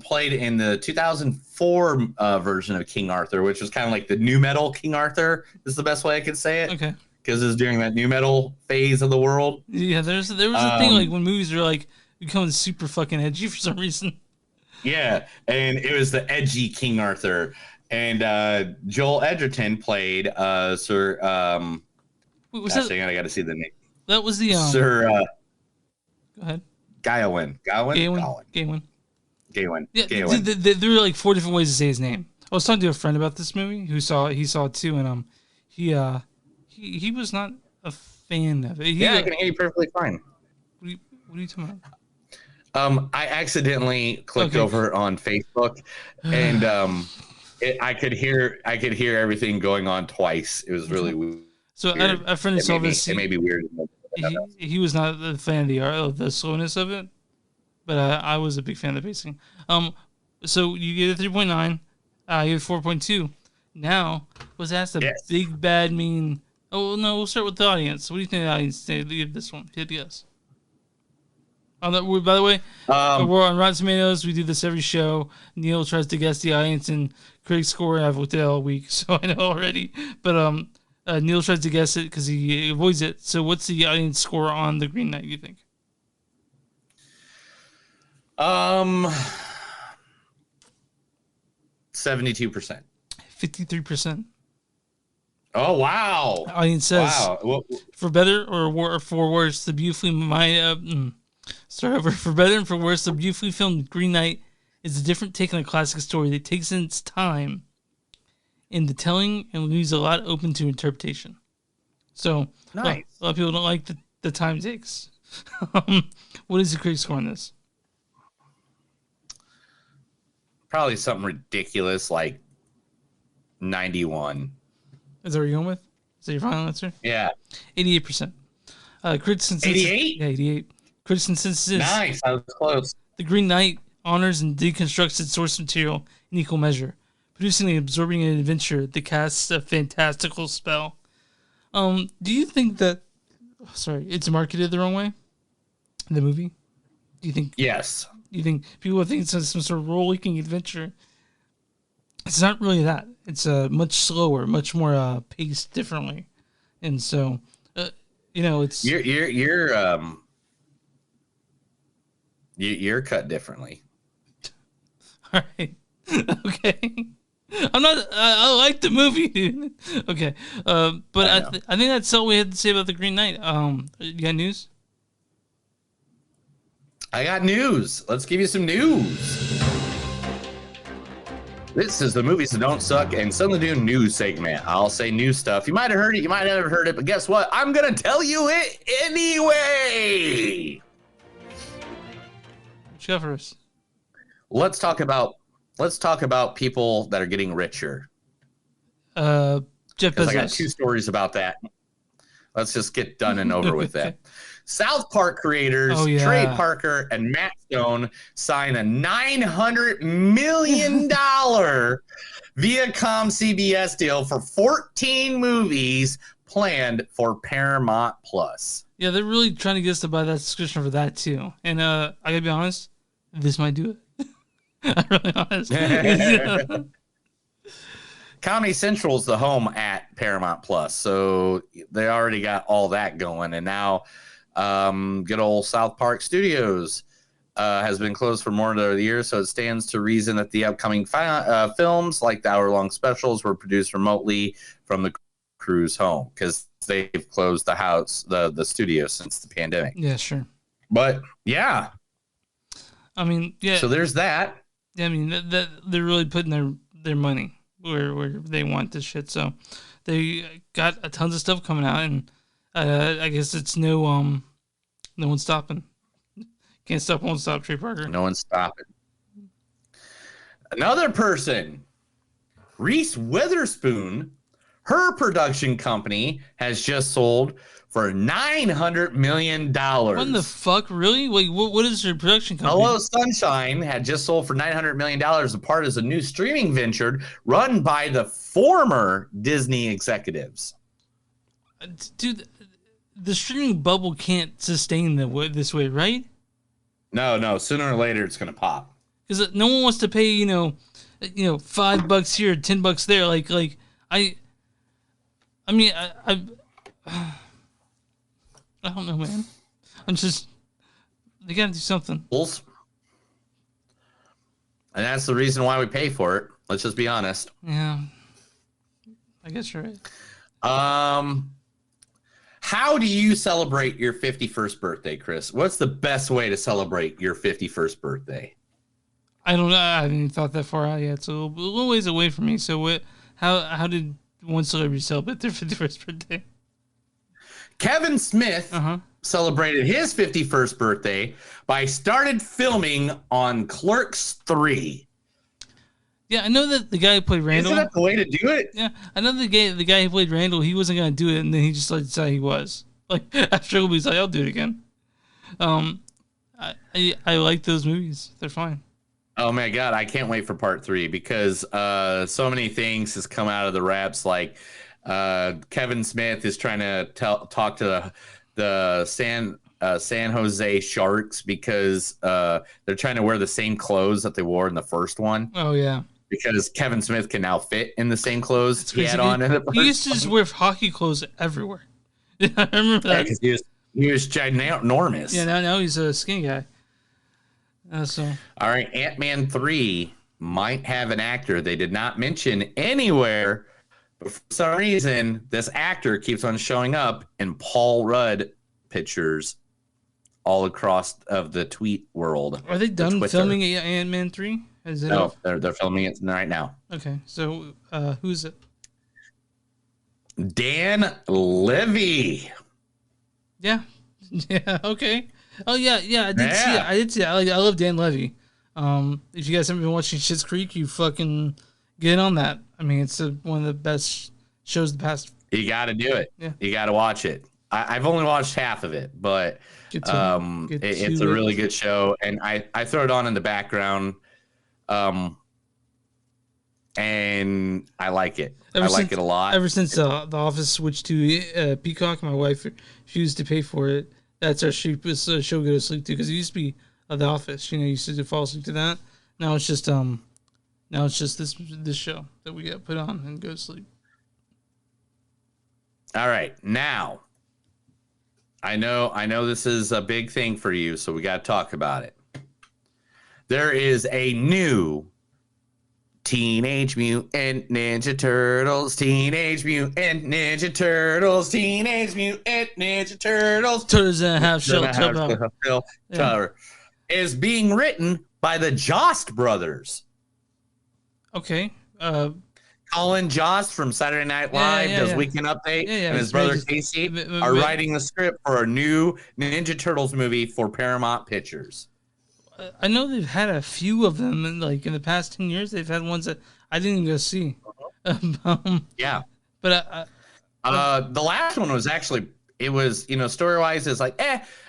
played in the 2004 version of King Arthur, which was kind of like the new metal King Arthur. Is the best way I could say it. Okay. Because it's during that new metal phase of the world. Yeah, there was a thing like when movies are like becoming super fucking edgy for some reason. Yeah, and it was the edgy King Arthur, and Joel Edgerton played Sir. Wait, was actually, I got to see the name. That was the Sir. Go ahead. Gawain. Gawain. Yeah, Gawain. There were like 4 different ways to say his name. I was talking to a friend about this movie he saw it too, and he was not a fan of it. I can hear you perfectly fine. What are you talking about? I accidentally clicked over on Facebook, and I could hear everything going on twice. It was really weird. So a friend of saw this. It made me weird. He was not a fan of the slowness of it, but I was a big fan of the pacing. So you get a 3.9. You have 4.2. Now was asked the big bad mean. Oh no, we'll start with the audience. What do you think the audience give this one? Hit guess. By the way, we're on Rotten Tomatoes. We do this every show. Neil tries to guess the audience and Craig's score. I've looked at it all week, so I know already. But Neil tries to guess it because he avoids it. So what's the audience score on The Green Knight, you think? 72%. 53%. Oh wow! Audience says, for better or for worse, the beautifully for better and for worse, the beautifully filmed Green Knight is a different take on a classic story that takes in its time in the telling and leaves a lot open to interpretation. So, nice. A lot of people don't like the time it takes. What is the critic score on this? Probably something ridiculous like 91. Is that what you're going with? Is that your final answer? Yeah. 88%. Critics and 88? Yeah, 88. Critics and consensus. Nice. I was close. The Green Knight honors and deconstructs its source material in equal measure, producing and absorbing an adventure that casts a fantastical spell. Do you think that... Sorry, it's marketed the wrong way? The movie? Do you think... Yes. Do you think people think it's some sort of rollicking adventure? It's not really that. It's much slower, much more paced differently, and so it's you're cut differently. All right, okay. I'm not. I like the movie, dude. Okay, but I think that's all we had to say about The Green Knight. You got news? I got news. Let's give you some news. This is the Movies That Don't Suck and Suddenly Do News segment. I'll say new stuff. You might have heard it, you might have never heard it, but guess what? I'm going to tell you it anyway. What you got for us? Let's talk about people that are getting richer. Jeff Bezos. I got 2 stories about that. Let's just get done and over with that. South Park creators Trey Parker and Matt Stone sign a $900 million Viacom CBS deal for 14 movies planned for Paramount Plus. Yeah, they're really trying to get us to buy that subscription for that too. And I gotta be honest, this might do it. I'm really honest. Yeah. Comedy Central's the home at Paramount Plus, so they already got all that going. And now, good old South Park Studios has been closed for more than a year, so it stands to reason that the upcoming films, like the hour-long specials, were produced remotely from the crew's home because they've closed the house, the studio since the pandemic. Yeah, sure. But yeah, I mean, yeah. So there's that. Yeah, I mean, that they're really putting their money where they want this shit. So they got a tons of stuff coming out, and I guess it's no one's stopping. Can't stop, won't stop. Trey Parker. No one's stopping. Another person, Reese Witherspoon, her production company has just sold for $900 million. What the fuck? Really? Wait, what is her production company? Hello Sunshine had just sold for $900 million. A part is a new streaming venture run by the former Disney executives. Dude, the streaming bubble can't sustain this way, right? No. Sooner or later, it's gonna pop. Because no one wants to pay, $5 here, $10 there. I don't know, man. They gotta do something. And that's the reason why we pay for it. Let's just be honest. Yeah, I guess you're right. How do you celebrate your 51st birthday, Chris? What's the best way to celebrate your 51st birthday? I don't know. I haven't even thought that far out yet. So a little ways away from me. So what? How did one celebrity celebrate their 51st birthday? Kevin Smith celebrated his 51st birthday by started filming on Clerks 3. Yeah, I know that the guy who played Randall. Isn't that the way to do it? Yeah, I know the guy who played Randall. He wasn't gonna do it, and then he just decided he was. After a he's like, I'll do it again. I like those movies. They're fine. Oh my god, I can't wait for part 3 because so many things has come out of the wraps. Like Kevin Smith is trying to talk to the San Jose Sharks because they're trying to wear the same clothes that they wore in the first one. Oh yeah. Because Kevin Smith can now fit in the same clothes he had on in the first He used to just wear hockey clothes everywhere. I remember that. Because he was ginormous. Yeah, now he's a skinny guy. All right, Ant-Man 3 might have an actor they did not mention anywhere, but for some reason, this actor keeps on showing up in Paul Rudd pictures all across of the tweet world. Are they done filming Ant-Man 3? No, they're filming it right now. Okay, so who's it? Dan Levy. Yeah, okay. Oh yeah, I did see it. I did see it. I love Dan Levy. If you guys haven't been watching Schitt's Creek, you fucking get on that. I mean, it's one of the best shows the past. You got to do it. Yeah. You got to watch it. I've only watched half of it, but it's a really good show, and I throw it on in the background. And I like it. I like it a lot. Ever since The Office switched to Peacock, my wife refused to pay for it. That's our cheapest show to go to sleep to because it used to be The Office. You used to fall asleep to that. Now it's just this show that we get put on and go to sleep. All right, now I know this is a big thing for you, so we got to talk about it. There is a new Teenage Mutant Ninja Turtles, Teenage Mutant Ninja Turtles, Teenage Mutant Ninja Turtles. Turtles and a half shell Tower is being written by the Jost brothers. Okay. Colin Jost from Saturday Night Live does Weekend Update, and his brother Casey are writing the script for a new Ninja Turtles movie for Paramount Pictures. I know they've had a few of them, in the past 10 years. They've had ones that I didn't even go see. Yeah, but the last one was actually story wise is like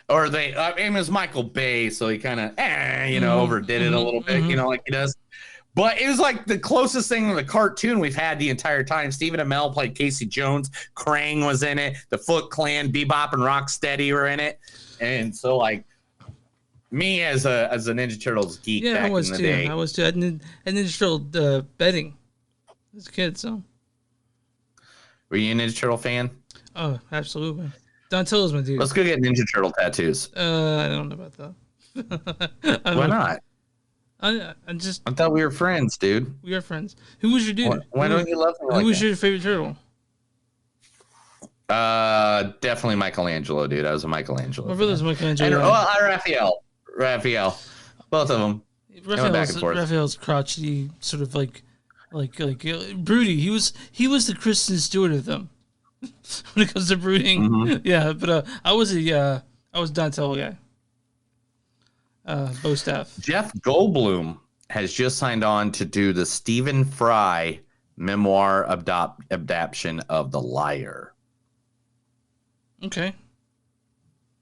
or it was Michael Bay, so he kind of overdid it a little bit, like he does. But it was like the closest thing to the cartoon we've had the entire time. Stephen Amell played Casey Jones. Krang was in it. The Foot Clan, Bebop and Rocksteady were in it, and so Me as a Ninja Turtles geek Yeah, back I was in the too. day. I was too. I Ninja Turtle betting as a kid. So. Were you a Ninja Turtle fan? Oh, absolutely. Donatello's my dude. Let's go get Ninja Turtle tattoos. I don't know about that. Why not? I thought we were friends, dude. We are friends. Who was your dude? Why don't you love me like Who was that? your favorite turtle? Definitely Michelangelo, dude. I was a Michelangelo. My brother's Michelangelo. And Raphael. Both of them. Raphael's crotchety, sort of like broody. He was the Kristen Stewart of them when it comes to brooding. Mm-hmm. Yeah, but I was Donatello guy. Bo Staff. Jeff Goldblum has just signed on to do the Stephen Fry memoir adaptation of The Liar. Okay.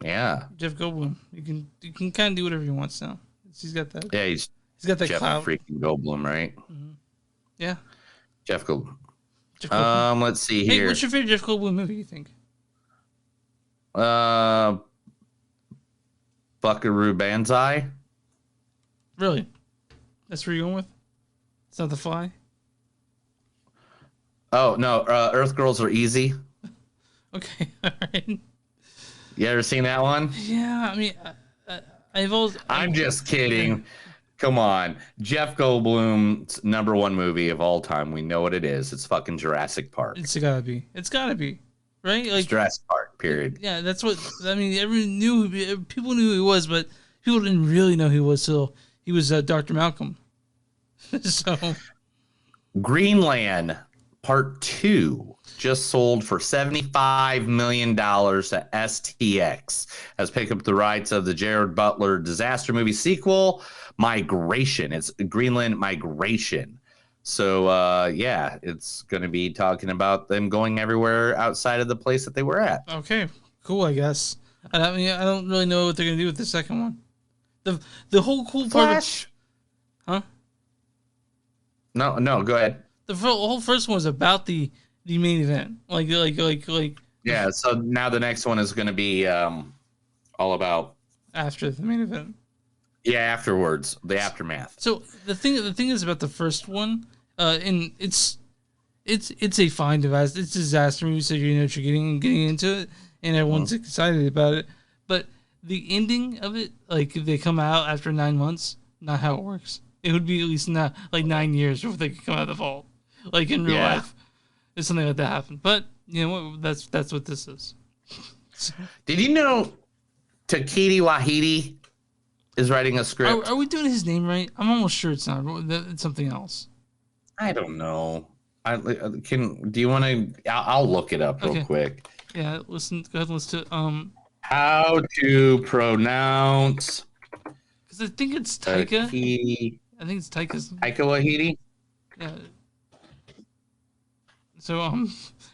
Yeah. Jeff Goldblum. You can kind of do whatever he wants now. He's got that. Yeah, he's got that Jeff clout. freaking Goldblum, right? Mm-hmm. Yeah. Jeff Goldblum. Jeff Goldblum. Let's see Hey, here. what's your favorite Jeff Goldblum movie, you think? Buckaroo Banzai. Really? That's where you're going with? It's not The Fly? Oh, no. Earth Girls Are Easy. Okay, all right. You ever seen that one? Yeah, I mean, I've always... I'm just kidding. Come on. Jeff Goldblum's #1 movie of all time. We know what it is. It's fucking Jurassic Park. It's gotta be. It's gotta be. Right? Like, It's Jurassic Park, period. Yeah, that's what... I mean, people knew who he was, but people didn't really know who he was till he was Dr. Malcolm. So... Greenland Part 2 just sold for $75 million to STX. Has picked up the rights of the Gerard Butler disaster movie sequel, Migration. It's Greenland Migration. So, yeah, it's going to be talking about them going everywhere outside of the place that they were at. Okay, cool, I guess. I mean, I don't really know what they're going to do with the second one. The whole cool part Flash. Huh? No, go ahead. The whole first one was about the main event. Like. Yeah, so now the next one is going to be all about After the main event. Yeah, afterwards, the aftermath. So the thing is about the first one, and it's a fine device. It's a disaster movie, so you know what you're getting into it, and everyone's excited about it. But the ending of it, like they come out after 9 months, not how it works. It would be at least not like 9 years before they could come out of the vault. Like in real life, if something like that happened. But you know what? That's what this is. Did you know Takiti Wahidi is writing a script? Are we doing his name right? I'm almost sure it's not. It's something else. I don't know. Do you want to? I'll look it up real quick. Yeah, go ahead and listen to how to pronounce. Because I think it's Taika. I think it's Taika's. Taika Waititi. Yeah. So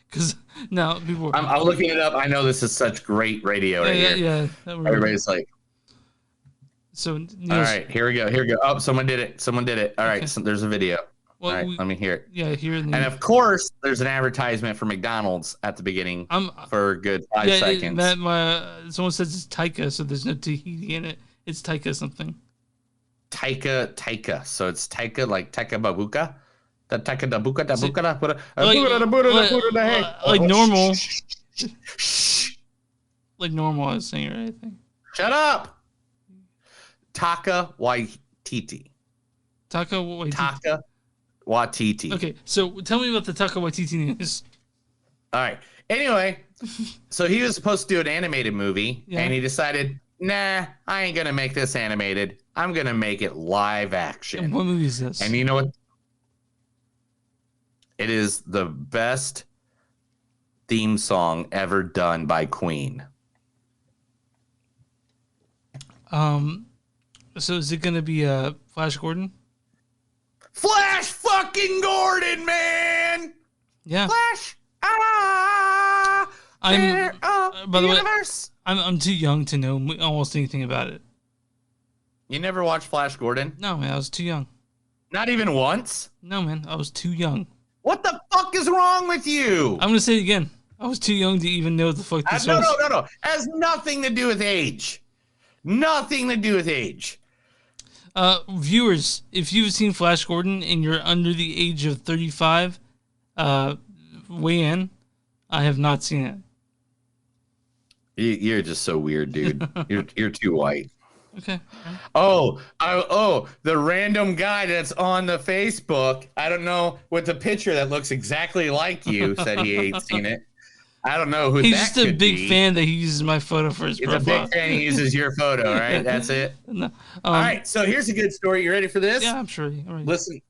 because now people. I'm looking it up. I know this is such great radio right here. Yeah. Everybody's like. So. All right, here we go. Oh, someone did it. All right, so there's a video. Well, all right, let me hear it. Yeah, here. And of course, there's an advertisement for McDonald's at the beginning for a good 5 seconds. Someone says it's Taika, so there's no Tahiti in it. It's Taika something. Taika. So it's Taika, like Taika Babuka. The Taika da Buka da Buka like normal. Like normal, I was saying, right? I think. Shut up. Taka Waititi. Taka Waititi. Okay, so tell me about the Taka Waititi news. All right. Anyway, so he was supposed to do an animated movie, and he decided, nah, I ain't going to make this animated. I'm going to make it live action. And what movie is this? And you know what? It is the best theme song ever done by Queen. So is it going to be Flash Gordon? Flash fucking Gordon, man! Yeah. Flash! By the way, I'm too young to know almost anything about it. You never watched Flash Gordon? No, man, I was too young. Not even once? No, man, I was too young. What the fuck is wrong with you? I'm gonna say it again. I was too young to even know what the fuck this was. No. It has nothing to do with age. Nothing to do with age. Viewers, if you've seen Flash Gordon and you're under the age of 35, weigh in. I have not seen it. You're just so weird, dude. You're too white. Okay. Oh, the random guy that's on the Facebook, I don't know, with the picture that looks exactly like you, said he ain't seen it. I don't know who He's that just a could big be. fan that he uses my photo for his He's profile. a big fan. He uses your photo, right? That's it. No, All right, so here's a good story. You ready for this? Yeah, I'm sure. All right. Listen,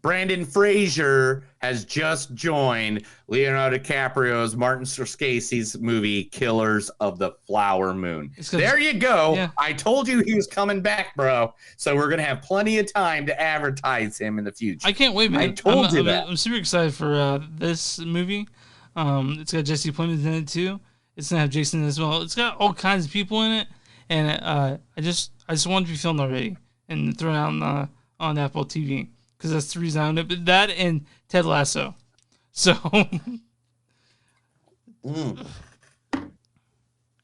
Brandon Fraser has just joined Leonardo DiCaprio's Martin Scorsese's movie Killers of the Flower Moon. There you go. Yeah. I told you he was coming back, bro. So we're gonna have plenty of time to advertise him in the future. I can't wait, man. I told you that. I'm super excited for this movie. It's got Jesse Plemons in it too. It's gonna have Jason as well. It's got all kinds of people in it, and I just want it to be filmed already and thrown out on Apple TV because that's the reason I own it. But that and Ted Lasso. So, Do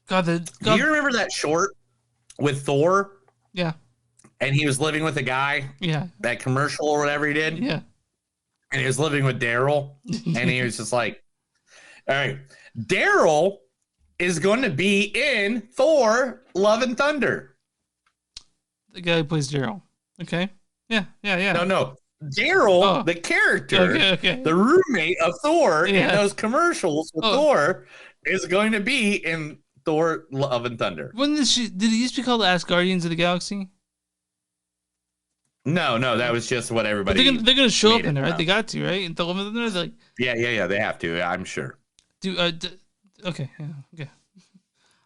you remember that short with Thor? Yeah. And he was living with a guy. Yeah. That commercial or whatever he did. Yeah. And he was living with Daryl, and he was just like, all right, Daryl is going to be in Thor Love and Thunder. The guy who plays Daryl. Okay. Yeah. No. Daryl, the character, Okay. the roommate of Thor in Yeah. those commercials with Thor, is going to be in Thor Love and Thunder. Did it used to be called Asgardians of the Galaxy? No, that was just what But everybody. they're gonna show up made in there, it right? up. They got to, right? In the Love and Thunder, they're like, Yeah, they have to. I'm sure. okay, yeah, okay.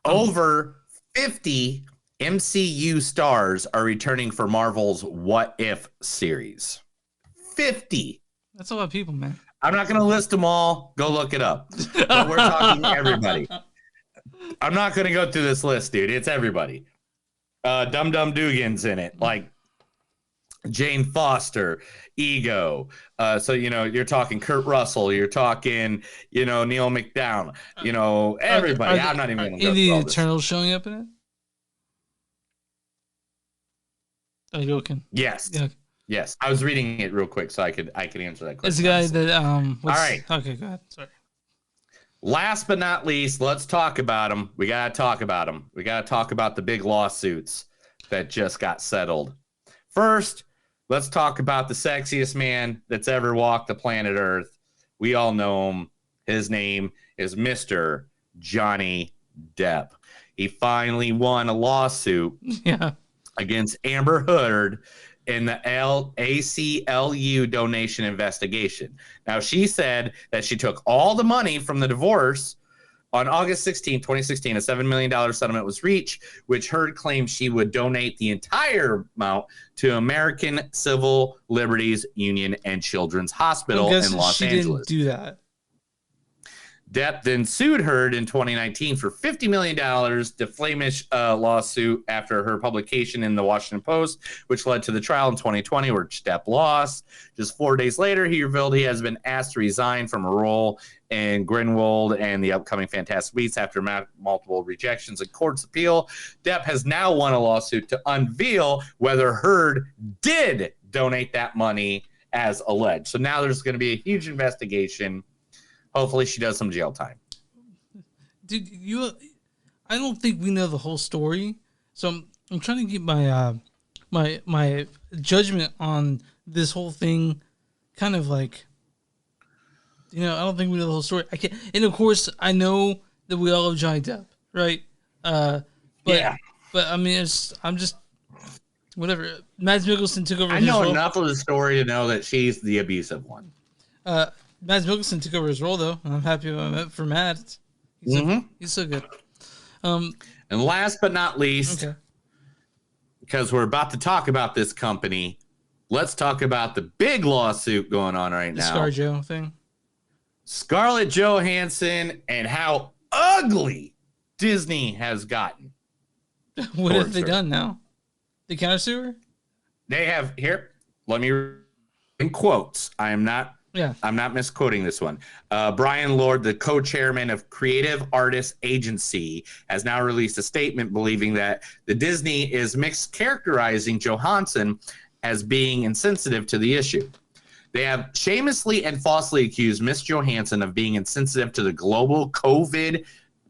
Over 50 MCU stars are returning for Marvel's What If series. 50. That's a lot of people, man. I'm not going to list them all. Go look it up. But we're talking everybody. I'm not going to go through this list, dude. It's everybody. Dum Dum Dugan's in it. Like Jane Foster, Ego. So, you're talking Kurt Russell. You're talking, Neil McDonough. Everybody. I'm not even going to go Any through all of the this. Eternals showing up in it? Are you joking? Yes. Yeah. Yes. I was reading it real quick so I could answer that question. It's the guy that All right. Okay, go ahead. Sorry. Last but not least, let's talk about them. We got to talk about them. We got to talk about the big lawsuits that just got settled. First, let's talk about the sexiest man that's ever walked the planet Earth. We all know him. His name is Mr. Johnny Depp. He finally won a lawsuit against Amber Heard in the ACLU donation investigation. Now, she said that she took all the money from the divorce. On August 16, 2016, a $7 million settlement was reached, which Heard claimed she would donate the entire amount to American Civil Liberties Union and Children's Hospital in Los Angeles. She didn't do that. Depp then sued Heard in 2019 for $50 million, defamation lawsuit after her publication in the Washington Post, which led to the trial in 2020 where Depp lost. Just 4 days later, he revealed he has been asked to resign from a role in Grindelwald and the upcoming Fantastic Beasts after multiple rejections and court's appeal. Depp has now won a lawsuit to unveil whether Heard did donate that money as alleged. So now there's going to be a huge investigation. Hopefully she does some jail time. Dude, I don't think we know the whole story. So I'm trying to get my my judgment on this whole thing kind of like, I don't think we know the whole story. I can't, and of course I know that we all love Johnny Depp, right? But I mean, I'm just whatever. Mads Mikkelsen took over. I know enough of the story to know that she's the abusive one. Mads Mikkelsen took over his role, though. I'm happy for Mads. He's so good. And last but not least, because we're about to talk about this company, let's talk about the big lawsuit going on right now. The ScarJo thing. Scarlett Johansson and how ugly Disney has gotten. What have they done now? They countersue her? They have, here, let me, in quotes, I am not Yeah. I'm not misquoting this one. Brian Lord, the co-chairman of Creative Artists Agency, has now released a statement believing that the Disney is mischaracterizing Johansson as being insensitive to the issue. They have shamelessly and falsely accused Miss Johansson of being insensitive to the global COVID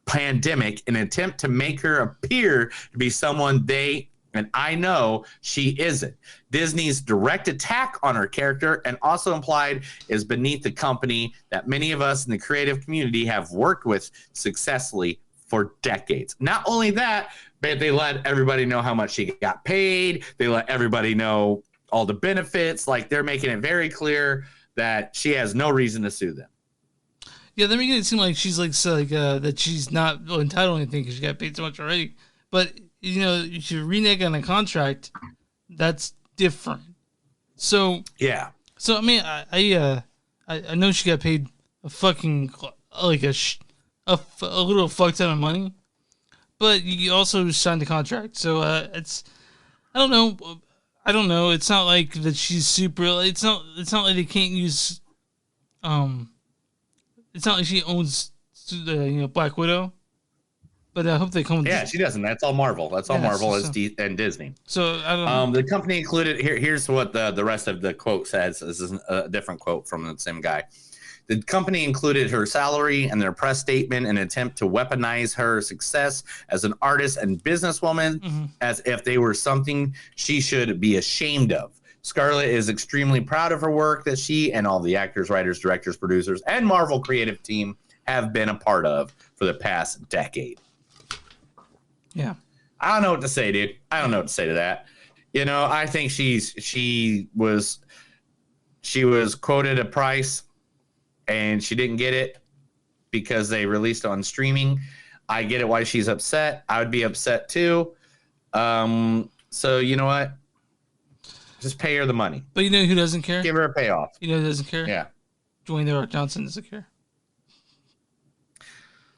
pandemic in an attempt to make her appear to be someone they, and I know she isn't. Disney's direct attack on her character, and also implied, is beneath the company that many of us in the creative community have worked with successfully for decades. Not only that, but they let everybody know how much she got paid. They let everybody know all the benefits. Like, they're making it very clear that she has no reason to sue them. Yeah, they're making it seem like she's that she's not entitled to anything because she got paid so much already. But if you renege on a contract, that's different. So yeah. So I mean, I know she got paid a fucking a little fuck ton of money, but you also signed the contract. So it's I don't know. It's not like that she's super. It's not like they can't use. It's not like she owns Black Widow. But I hope they come. Yeah, she doesn't. That's all Marvel. That's all Marvel and Disney. So I don't know. The company included here's what the rest of the quote says. This is a different quote from the same guy. The company included her salary and their press statement in an attempt to weaponize her success as an artist and businesswoman as if they were something she should be ashamed of. Scarlett is extremely proud of her work that she and all the actors, writers, directors, producers, and Marvel creative team have been a part of for the past decade. Yeah. I don't know what to say, dude. I don't know what to say to that. I think she was quoted a price and she didn't get it because they released on streaming. I get it why she's upset. I would be upset too. So you know what? Just pay her the money. But you know who doesn't care? Give her a payoff. You know who doesn't care? Yeah. Dwayne The Rock Johnson doesn't care.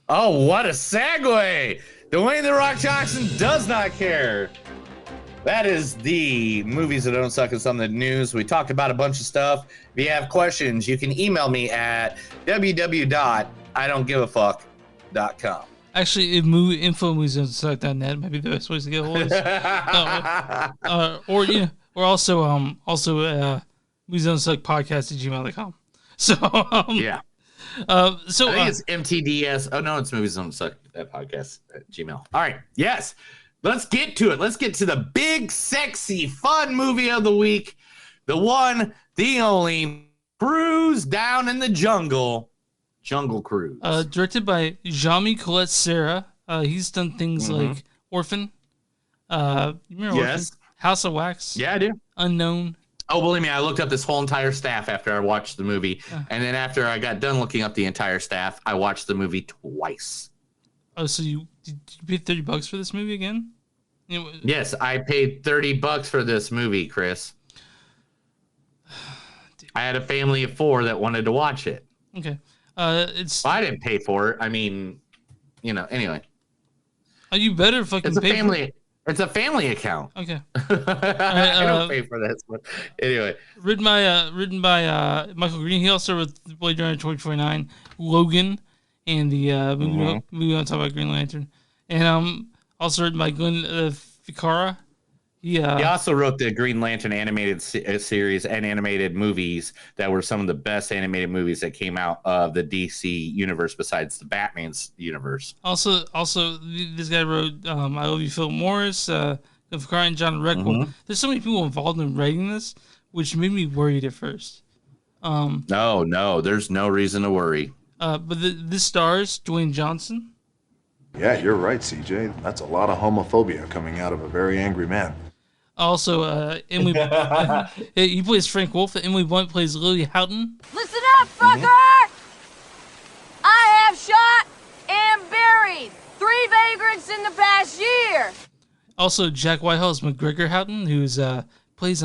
Oh, what a segue! Dwayne The Rock Johnson does not care. That is the movies that don't suck and some of the news. We talked about a bunch of stuff. If you have questions, you can email me at www.idon'tgiveafuck.com. Actually, info@moviesdon'tsuck.net might be the best ways to get a hold of us. Or also Movies Don't Suck podcast@gmail.com. So yeah. So I think it's MTDS. Oh no, it's Movies Don't Suck that podcast at Gmail. All right, yes, let's get to it. Let's get to the big, sexy, fun movie of the week, the one, the only, Cruise Down in the Jungle, Jungle Cruise. Directed by Jean-Michel Serra. He's done things like Orphan. You remember Orphan? House of Wax. Yeah, I do. Unknown. Oh, believe me, I looked up this whole entire staff after I watched the movie. And then after I got done looking up the entire staff, I watched the movie twice. Oh, so did you pay $30 for this movie again? Yes, I paid $30 for this movie, Chris. I had a family of 4 that wanted to watch it. Okay. I didn't pay for it. I mean, anyway. Oh, you better fucking pay for it. It's a family account. Okay. I don't pay for this, but anyway. Written by Michael Green. He also wrote Blade Runner 2049, Logan, and the movie on top about Green Lantern, and also written by Glenn Ficarra. He also wrote the Green Lantern animated series and animated movies that were some of the best animated movies that came out of the DC universe besides the Batman's universe. Also, this guy wrote I Love You, Philip Morris, Ficarra, and John Reckle. There's so many people involved in writing this, which made me worried at first. No, there's no reason to worry. But this stars Dwayne Johnson. Yeah, you're right, CJ. That's a lot of homophobia coming out of a very angry man. Also, Emily, he plays Frank Wolf. Emily Blunt plays Lily Houghton. Listen up, fucker! I have shot and buried 3 vagrants in the past year. Also, Jack Whitehall is McGregor Houghton, who's plays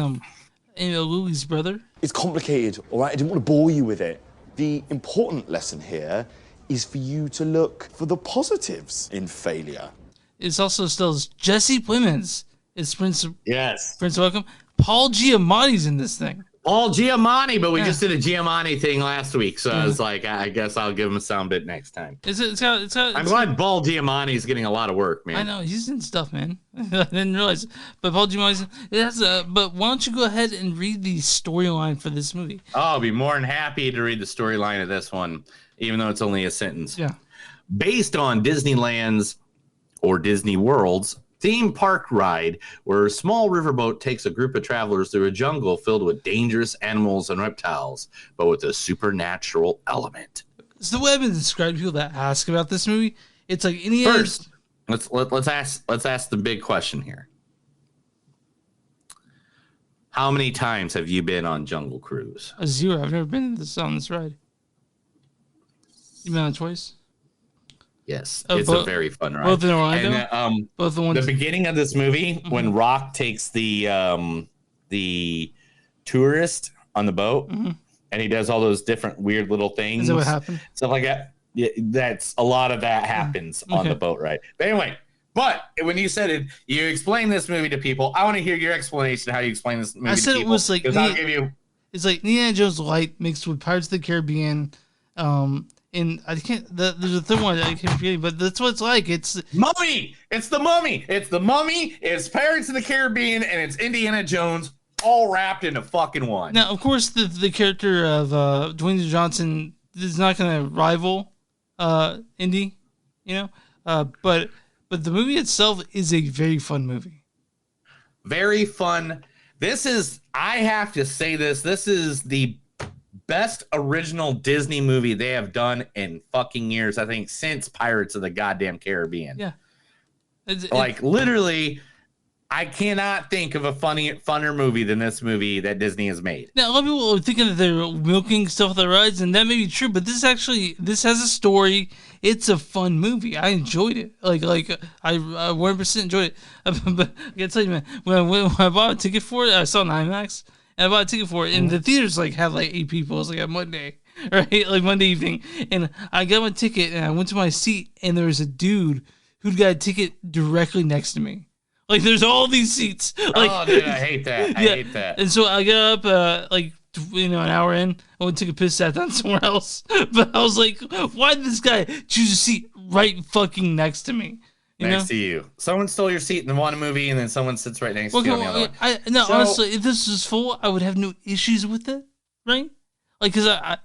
Lily's brother. It's complicated, all right? I didn't want to bore you with it. The important lesson here is for you to look for the positives in failure. It also stars Jesse Plemons. It's Prince. Yes. Prince Welcome. Paul Giamatti's in this thing. Paul Giamatti, but we just did a Giamatti thing last week, so I was like, I guess I'll give him a sound bit next time. I'm glad Paul Giamatti is getting a lot of work, man. I know he's in stuff, man. I didn't realize, but Paul Giamatti. But why don't you go ahead and read the storyline for this movie? Oh, I'll be more than happy to read the storyline of this one, even though it's only a sentence. Yeah. Based on Disneyland's or Disney World's theme park ride, where a small riverboat takes a group of travelers through a jungle filled with dangerous animals and reptiles, but with a supernatural element. So the way I've been describing people that ask about this movie, it's like any first. Let's ask the big question here. How many times have you been on Jungle Cruise? 0. I've never been on this ride. You been on it twice? Yes, it's a very fun ride. Both in Orlando. And, both the ones. The beginning of this movie, when Rock takes the tourist on the boat, and he does all those different weird little things. Is that what happened? Stuff like that. Yeah, that's a lot of that happens on the boat ride. But anyway, when you said it, you explained this movie to people. I want to hear your explanation. How you explain this movie? I said to people, it was like I'll give you. It's like Indiana Jones Light mixed with Pirates of the Caribbean. And I can't. There's a third one that I can't forget, but that's what it's like. It's Mummy. It's the Mummy. It's the Mummy. It's Pirates of the Caribbean, and it's Indiana Jones, all wrapped into fucking one. Now, of course, the character of Dwayne Johnson is not going to rival Indy, but the movie itself is a very fun movie. Very fun. This is. I have to say this. This is the best original Disney movie they have done in fucking years, I think, since Pirates of the goddamn Caribbean. Yeah. Literally, I cannot think of a funner movie than this movie that Disney has made. Now, a lot of people are thinking that they're milking stuff that rides, and that may be true, but this has a story. It's a fun movie. I enjoyed it. I 100% enjoyed it. But I gotta tell you, man, when I bought a ticket for it, I saw an IMAX. And I bought a ticket for it, and the theaters had 8 people. It was a Monday, right? Monday evening. And I got my ticket, and I went to my seat, and there was a dude who'd got a ticket directly next to me. There's all these seats. Oh, dude, I hate that. I hate that. And so I got up, an hour in. I went and took a piss, sat down somewhere else. But I was like, why did this guy choose a seat right fucking next to me? Next to you. Someone stole your seat in one movie, and then someone sits right next to you on the other one. Honestly, if this was full, I would have no issues with it, right? Because I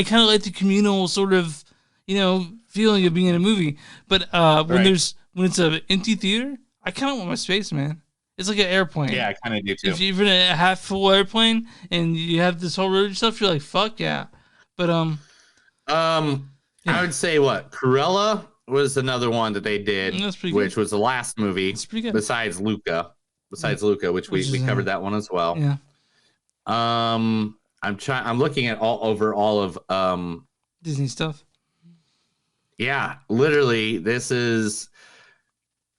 kind of like the communal sort of, feeling of being in a movie. But when it's an empty theater, I kind of want my space, man. It's like an airplane. Yeah, I kind of do too. If you're in a half full airplane and you have this whole road stuff, you're like, fuck yeah. But I would say Cruella was another one that they did, which was the last movie besides Luca, which we covered that one as well. Yeah. I'm looking at all of Disney stuff. Yeah, literally, this is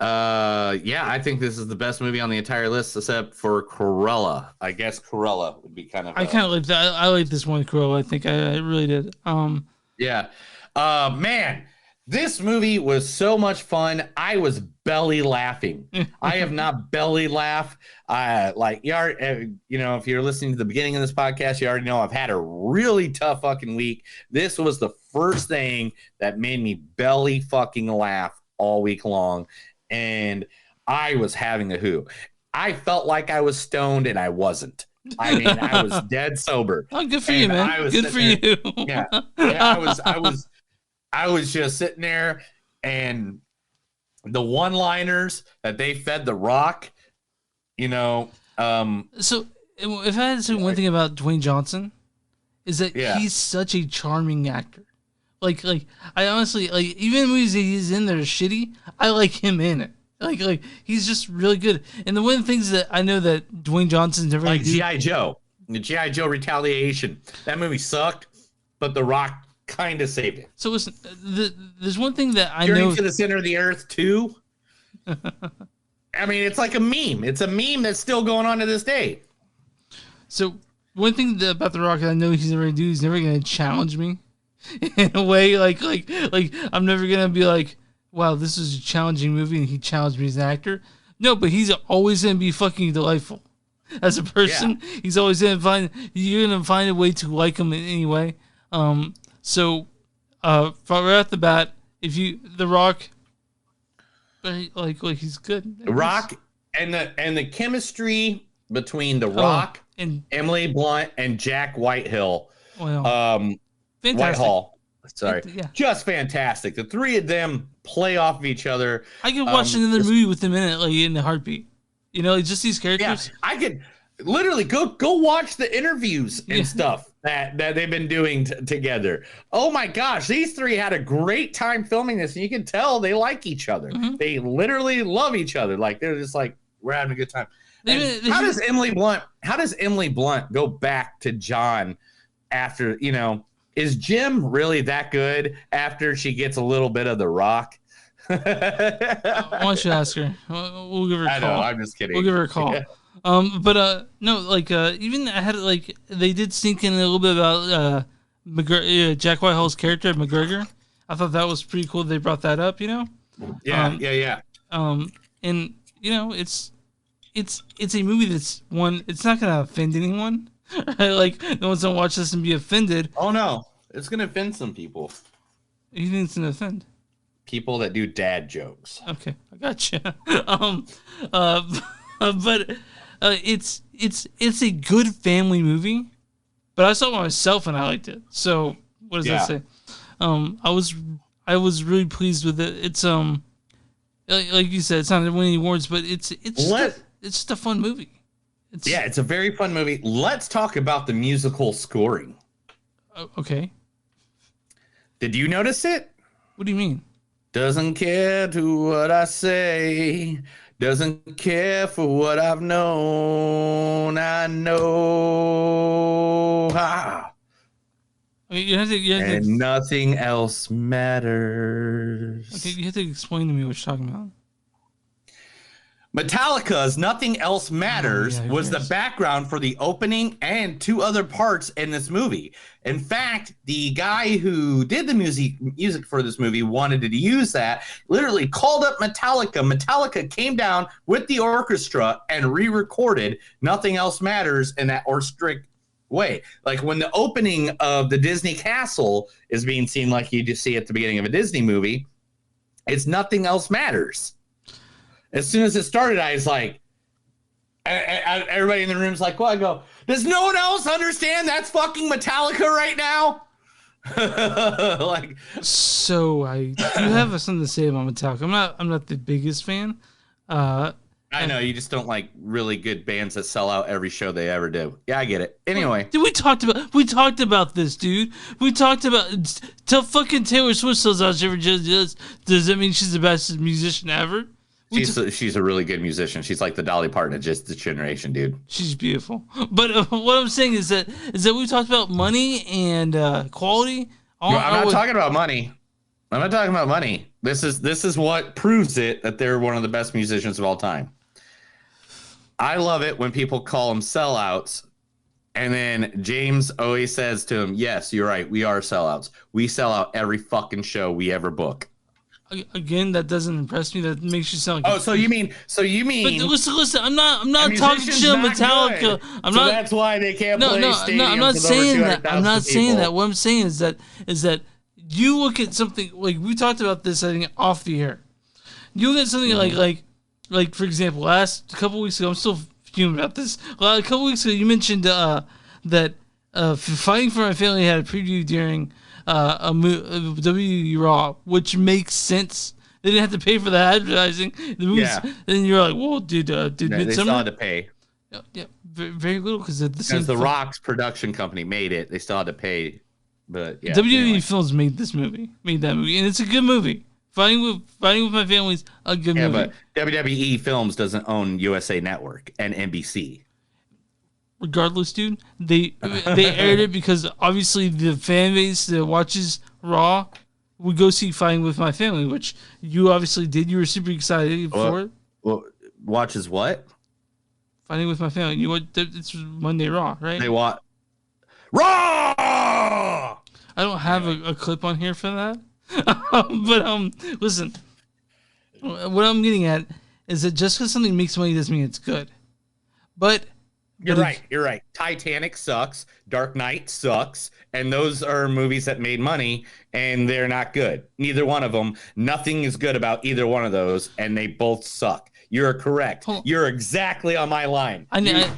I think this is the best movie on the entire list except for Cruella. I guess Cruella would be kind of. I kind of like that. I like this one, Cruella. I think I really did. Yeah. Man. This movie was so much fun. I was belly laughing. I have not belly laughed. If you're listening to the beginning of this podcast, you already know I've had a really tough fucking week. This was the first thing that made me belly fucking laugh all week long. And I was having a hoot. I felt like I was stoned and I wasn't. I mean, I was dead sober. Oh, good for you, man. Good for you. Yeah, I was just sitting there, and the one-liners that they fed The Rock, So if I had to say one thing about Dwayne Johnson, is that he's such a charming actor. I honestly even movies that he's in that are shitty, I like him in it. He's just really good. And one of the things that I know that Dwayne Johnson's never like G.I. Joe, the G.I. Joe Retaliation. That movie sucked, but The Rock kind of saved it. So listen, there's one thing that I Journey know. to the Center of the Earth 2. I mean, it's like a meme. It's a meme that's still going on to this day. So one thing about The Rock that I know he's never gonna do, he's never gonna challenge me in a way like I'm never gonna be like, wow, this is a challenging movie and he challenged me as an actor. No, but he's always gonna be fucking delightful. as a person. He's always gonna find a way to like him in any way. So right off the bat, The Rock, like he's good. The Rock and the chemistry between The Rock and Emily Blunt and Jack Whitehall. Fantastic. Whitehall. Sorry. Yeah. Just fantastic. The three of them play off of each other. I could watch another movie with them in it, like in the heartbeat. Just these characters. Yeah, I could literally go watch the interviews and stuff that they've been doing together. Oh my gosh, these three had a great time filming this, and you can tell they like each other. Mm-hmm. They literally love each other. Like they're just like, we're having a good time. How does Emily Blunt go back to John after, is Jim really that good after she gets a little bit of The Rock? Why don't you ask her? We'll give her a call. I know, I'm just kidding. We'll give her a call. Yeah. Even I had they did sneak in a little bit about Jack Whitehall's character McGregor. I thought that was pretty cool. They brought that up, Yeah. And it's a movie that's it's not gonna offend anyone. Like no one's gonna watch this and be offended. Oh no, it's gonna offend some people. You think it's gonna offend? People that do dad jokes. Okay, I gotcha. But it's a good family movie. But I saw it myself and I liked it. So what does that say? I was really pleased with it. It's like you said, it's not winning awards, but it's just a fun movie. It's a very fun movie. Let's talk about the musical scoring. Okay. Did you notice it? What do you mean? Doesn't care to what I say. Doesn't care for what I've known. I know how. And nothing else matters. Okay, you have to explain to me what you're talking about. Metallica's Nothing Else Matters was the background for the opening and two other parts in this movie. In fact, the guy who did the music for this movie wanted to use that, literally called up Metallica. Metallica came down with the orchestra and re-recorded Nothing Else Matters in that orchestric way. Like when the opening of the Disney castle is being seen like you just see at the beginning of a Disney movie, it's Nothing Else Matters. As soon as it started, I was like, everybody in the room's like, well, I go, does no one else understand that's fucking Metallica right now? So I do have something to say about Metallica. I'm not the biggest fan. I know you just don't like really good bands that sell out every show they ever do. Yeah, I get it. Anyway, we talked about this, dude. We talked about fucking Taylor Swift sells out every does that mean she's the best musician ever? She's a really good musician. She's like the Dolly Parton of just this generation, dude. She's beautiful. But what I'm saying is that we talked about money and quality. I'm not talking about money. I'm not talking about money. This is what proves it that they're one of the best musicians of all time. I love it when people call them sellouts, and then James always says to him, "Yes, you're right. We are sellouts. We sell out every fucking show we ever book." Again, that doesn't impress me. That makes you sound like so you mean But listen, I'm not talking shit on Metallica. That's why they can't play stadiums. No, I'm not saying that. I'm not saying people. that. What I'm saying is that you look at something like we talked about this, I think, off the air. You look at something like for example, a couple weeks ago, I'm still fuming about this. A couple weeks ago, you mentioned that Fighting for My Family had a preview during WWE Raw, which makes sense. They didn't have to pay for the advertising. The movies, and you're like, well, did Midsommar? They still had to pay. Yeah, very little because the Rock's production company made it. They still had to pay, but yeah. WWE Films made that movie, and it's a good movie. Fighting with My Family's a good movie. Yeah, but WWE Films doesn't own USA Network and NBC. Regardless, dude, they aired it because obviously the fan base that watches Raw would go see Fighting with My Family, which you obviously did. You were super excited for it. Well, watches what? Fighting with My Family. It's Monday Raw, right? They watch Raw. I don't have a clip on here for that, but listen, what I'm getting at is that just because something makes money doesn't mean it's good, but You're right. You're right. Titanic sucks. Dark Knight sucks. And those are movies that made money, and they're not good. Neither one of them. Nothing is good about either one of those, and they both suck. You're correct. You're exactly on my line.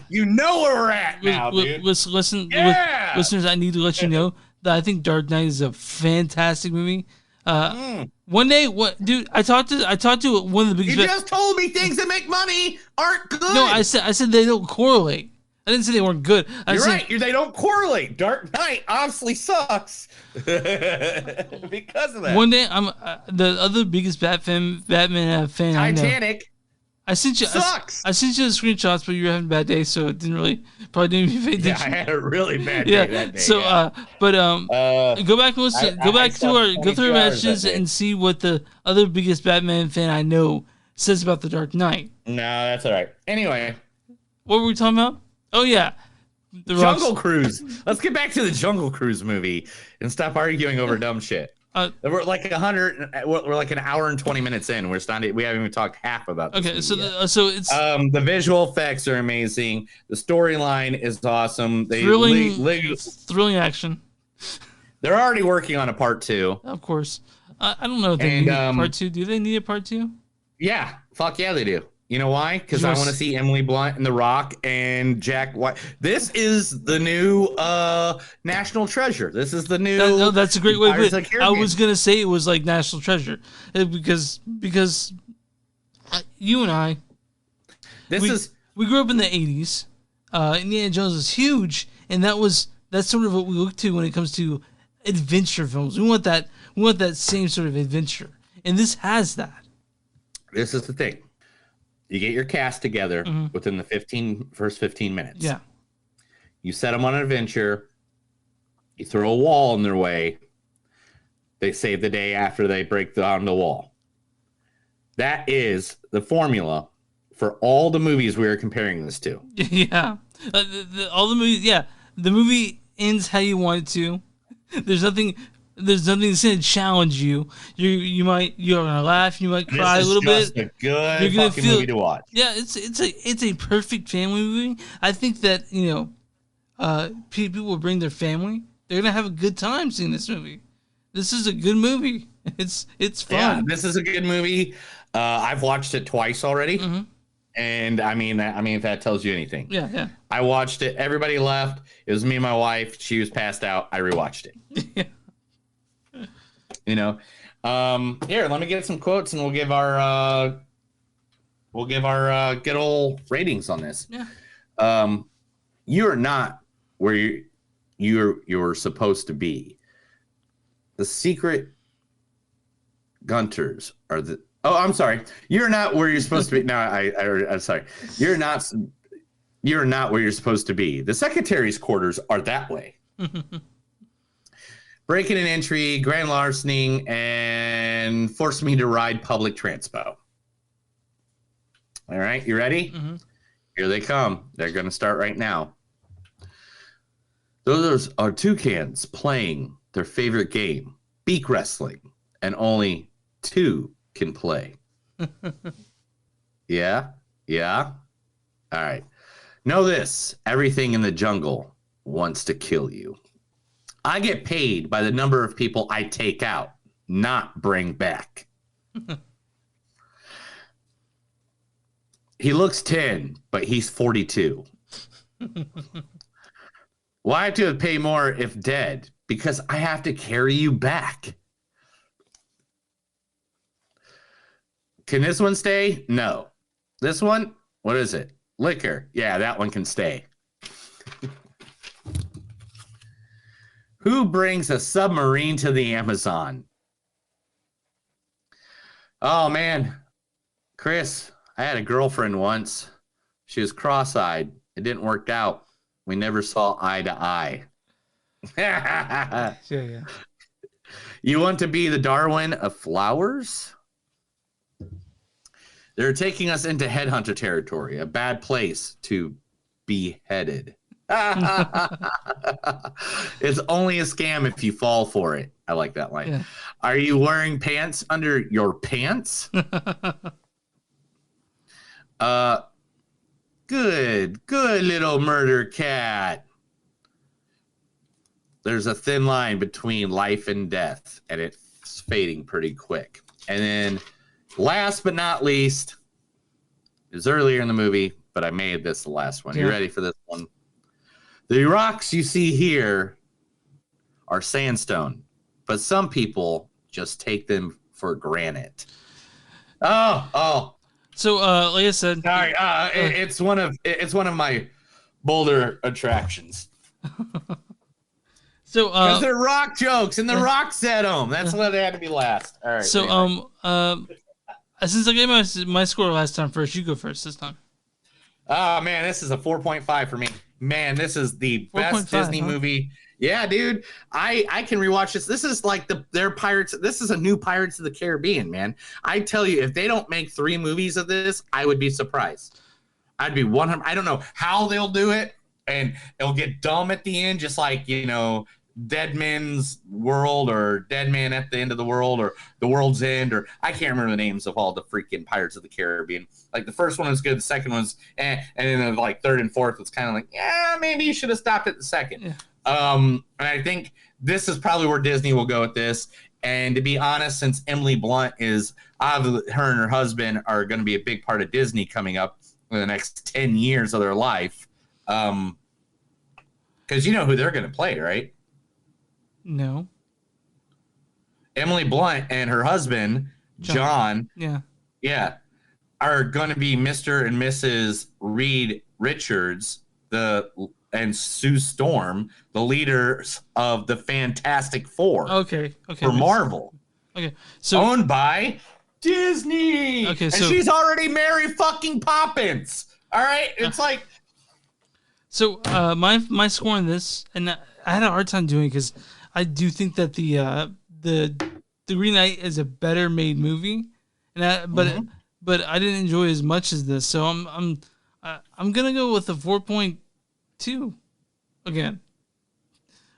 You know where we're at now, dude. Listen, Yeah! listeners, I need to let you know that I think Dark Knight is a fantastic movie. One day, dude? I talked to one of the biggest. You just told me things that make money aren't good. No, I said they don't correlate. I didn't say they weren't good. You're right. They don't correlate. Dark Knight obviously sucks because of that. One day, I'm the other biggest Batman fan. Titanic. I sent you sucks. I sent you the screenshots, but you were having a bad day, so it didn't even pay attention. Yeah, I had a really bad day that day. So, go back and listen. Go through our matches and see what the other biggest Batman fan I know says about the Dark Knight. No, that's all right. Anyway, what were we talking about? Oh yeah, the Jungle Cruise. Let's get back to the Jungle Cruise movie and stop arguing over dumb shit. We're like we're like an hour and 20 minutes in. We haven't even talked half about this. Okay, so it's the visual effects are amazing. The storyline is awesome. Thrilling action. They're already working on a part 2. Of course. I don't know if they need a part 2. Do they need a part 2? Yeah, fuck yeah, they do. You know why? Because I want to see Emily Blunt and The Rock and Jack White. This is the new National Treasure. This is the new. That's a great way to put it. I was gonna say it was like National Treasure because you and I, we grew up in the '80s. Indiana Jones was huge, and that's sort of what we look to when it comes to adventure films. We want that same sort of adventure, and this has that. This is the thing. You get your cast together within the first 15 minutes. Yeah. You set them on an adventure. You throw a wall in their way. They save the day after they break down the wall. That is the formula for all the movies we are comparing this to. Yeah. All the movies, yeah. The movie ends how you want it to. There's nothing that's going to challenge you. You're gonna laugh. You might cry a little bit. It's a good fucking movie to watch. Yeah, it's a perfect family movie. I think that people will bring their family. They're gonna have a good time seeing this movie. This is a good movie. It's fun. Yeah, this is a good movie. I've watched it twice already, and I mean if that tells you anything. Yeah. I watched it. Everybody left. It was me and my wife. She was passed out. I rewatched it. Yeah. Here, let me get some quotes and we'll give our good old ratings on this. Yeah. You are not where you're supposed to be. The secret Gunters are the. Oh, I'm sorry. You're not where you're supposed to be. No, I'm sorry. You're not where you're supposed to be. The secretary's quarters are that way. Breaking an entry, grand larceny, and forced me to ride public transpo. All right, you ready? Here they come. They're going to start right now. Those are toucans playing their favorite game, beak wrestling, and only 2 can play. Yeah? All right. Know this, everything in the jungle wants to kill you. I get paid by the number of people I take out, not bring back. He looks 10, but he's 42. Why have to pay more if dead? Because I have to carry you back. Can this one stay? No. This one? What is it? Liquor. Yeah, that one can stay. Who brings a submarine to the Amazon? Oh, man. Chris, I had a girlfriend once. She was cross-eyed. It didn't work out. We never saw eye to eye. Yeah. You want to be the Darwin of flowers? They're taking us into headhunter territory, a bad place to be headed. It's only a scam if you fall for it. I like that line. Yeah. Are you wearing pants under your pants? Good little murder cat. There's a thin line between life and death, and it's fading pretty quick. And then, last but not least, is earlier in the movie, but I made this the last one. You ready for this one? The rocks you see here are sandstone, but some people just take them for granite. Oh. So, like I said, sorry. It's one of my Boulder attractions. So, because they're rock jokes, and the Rock said them. That's why they had to be last. All right. So, since I gave my score last time first, you go first this time. Oh man, this is a 4.5 for me. Man, this is the best Disney movie. Yeah, dude. I can rewatch this. This is like their Pirates. This is a new Pirates of the Caribbean, man. I tell you, if they don't make 3 movies of this, I would be surprised. I'd be 100. I don't know how they'll do it, and it'll get dumb at the end, just like, you know, Dead Man's World or Dead Man at the End of the World or The World's End, or I can't remember the names of all the freaking Pirates of the Caribbean. Like the first one was good, the second one's and then like third and fourth was kind of like, yeah, maybe you should have stopped at the second. Yeah. And I think this is probably where Disney will go with this. And to be honest, since Emily Blunt is her and her husband are going to be a big part of Disney coming up in the next 10 years of their life, because you know who they're going to play, right? No. Emily Blunt and her husband, John. Yeah. Are going to be Mr. and Mrs. Reed Richards, and Sue Storm, the leaders of the Fantastic Four. Okay. For Marvel. Okay. So owned by Disney. Okay. And So she's already Mary fucking Poppins. All right. It's like. So my score on this, and I had a hard time doing it because I do think that the Green Knight is a better made movie, and but I didn't enjoy as much as this. So I'm gonna go with a 4.2 again.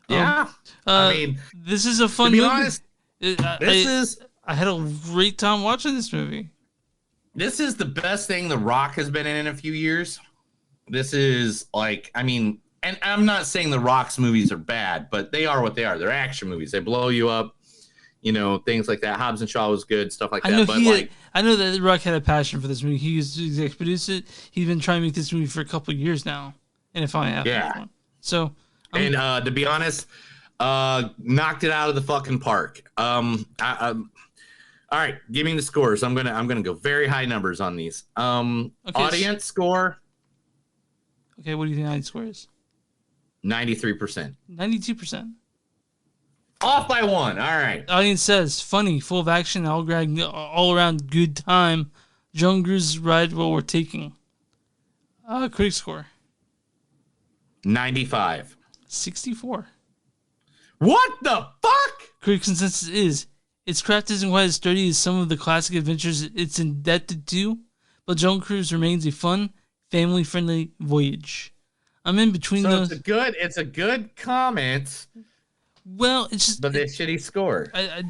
Yeah. I mean, this is a fun to be movie. honest, I had a great time watching this movie. This is the best thing The Rock has been in a few years. This is like, I mean, and I'm not saying The Rock's movies are bad, but they are what they are. They're action movies. They blow you up, you know, things like that. Hobbs and Shaw was good, stuff like that. I know that The Rock had a passion for this movie. He used to executive produce it. He's been trying to make this movie for a couple of years now, and it finally happened. Yeah. So, to be honest, knocked it out of the fucking park. All right, give me the scores. I'm gonna go very high numbers on these. Audience score. Okay, what do you think audience score is? 93%. 92%. Off by 1. All right. Audience says funny, full of action, all around good time. Joan Cruise's ride while we're taking. Critic score. 95. 64. What the fuck? Critic consensus is its craft isn't quite as sturdy as some of the classic adventures it's indebted to, but Joan Cruise remains a fun, family-friendly voyage. I'm in between those. It's a good comment. Well, it's just but the shitty score. I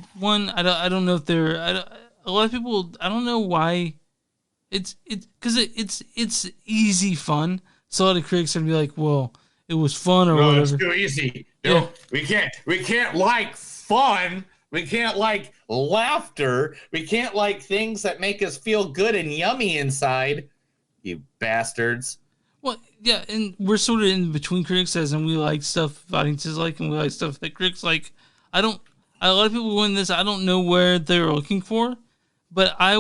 don't know if they're a lot of people. I don't know why. It's easy fun. So a lot of critics are gonna be like, well, it was fun or whatever. It's too easy. Yeah. We can't like fun. We can't like laughter. We can't like things that make us feel good and yummy inside. You bastards. Well, yeah, and we're sort of in between critics as and we like stuff audiences like and we like stuff that critics like. A lot of people win this. I don't know where they're looking for, but I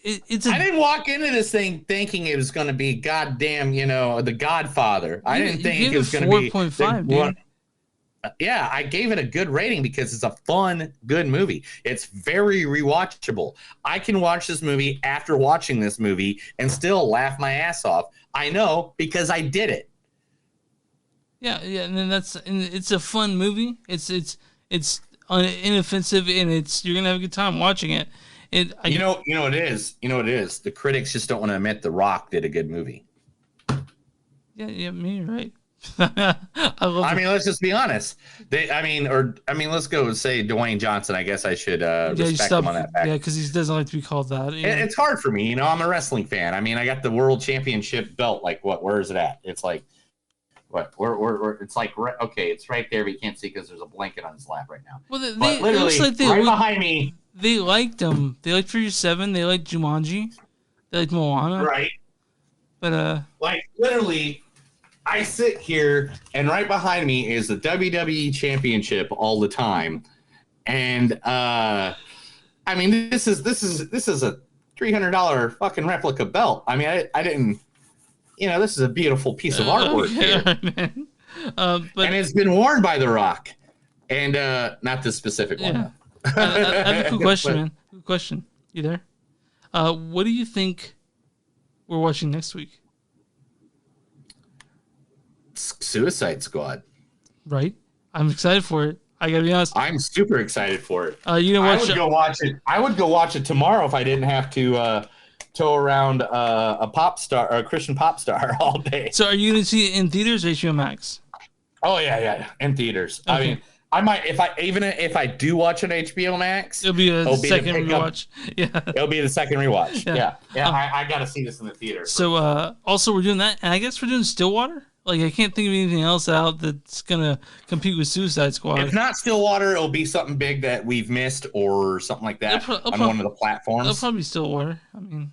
didn't walk into this thing thinking it was going to be goddamn, The Godfather. I didn't think it was going to be 4.5, dude. Yeah, I gave it a good rating because it's a fun, good movie. It's very rewatchable. I can watch this movie after watching this movie and still laugh my ass off. I know because I did it. Yeah, and then it's a fun movie. It's inoffensive and you're gonna have a good time watching it. You know what it is. The critics just don't want to admit The Rock did a good movie. Yeah, maybe right. I mean, let's just be honest. Let's go say Dwayne Johnson. I guess I should respect him on that fact. Yeah, because he doesn't like to be called that. Yeah. It's hard for me. You know, I'm a wrestling fan. I mean, I got the world championship belt. Like, what? Where is it at? It's like, what? It's like, okay, it's right there, but you can't see because there's a blanket on his lap right now. Well, it looks like right behind me. They liked him. They liked Furious 7. They liked Jumanji. They liked Moana. Right. But like literally, I sit here and right behind me is the WWE Championship all the time, and I mean this is a $300 fucking replica belt. I mean I didn't, this is a beautiful piece of artwork here, man. And it's been worn by The Rock, and not this specific one. I have a quick question, man. Quick question. You there? What do you think we're watching next week? Suicide Squad. Right. I'm excited for it. I gotta be honest. I'm super excited for it. You know what? Go watch it. I would go watch it tomorrow if I didn't have to tow around a pop star or a Christian pop star all day. So are you gonna see it in theaters or HBO Max? Oh yeah, in theaters. Okay. I mean, I might if I do watch an HBO Max, it'll be the second rewatch. Yeah, it'll be the second rewatch. Yeah. I gotta see this in the theater. So also we're doing that, and I guess we're doing Stillwater. Like I can't think of anything else out that's gonna compete with Suicide Squad. If not Stillwater, it'll be something big that we've missed or something like that on one of the platforms. It'll probably be Stillwater. I mean,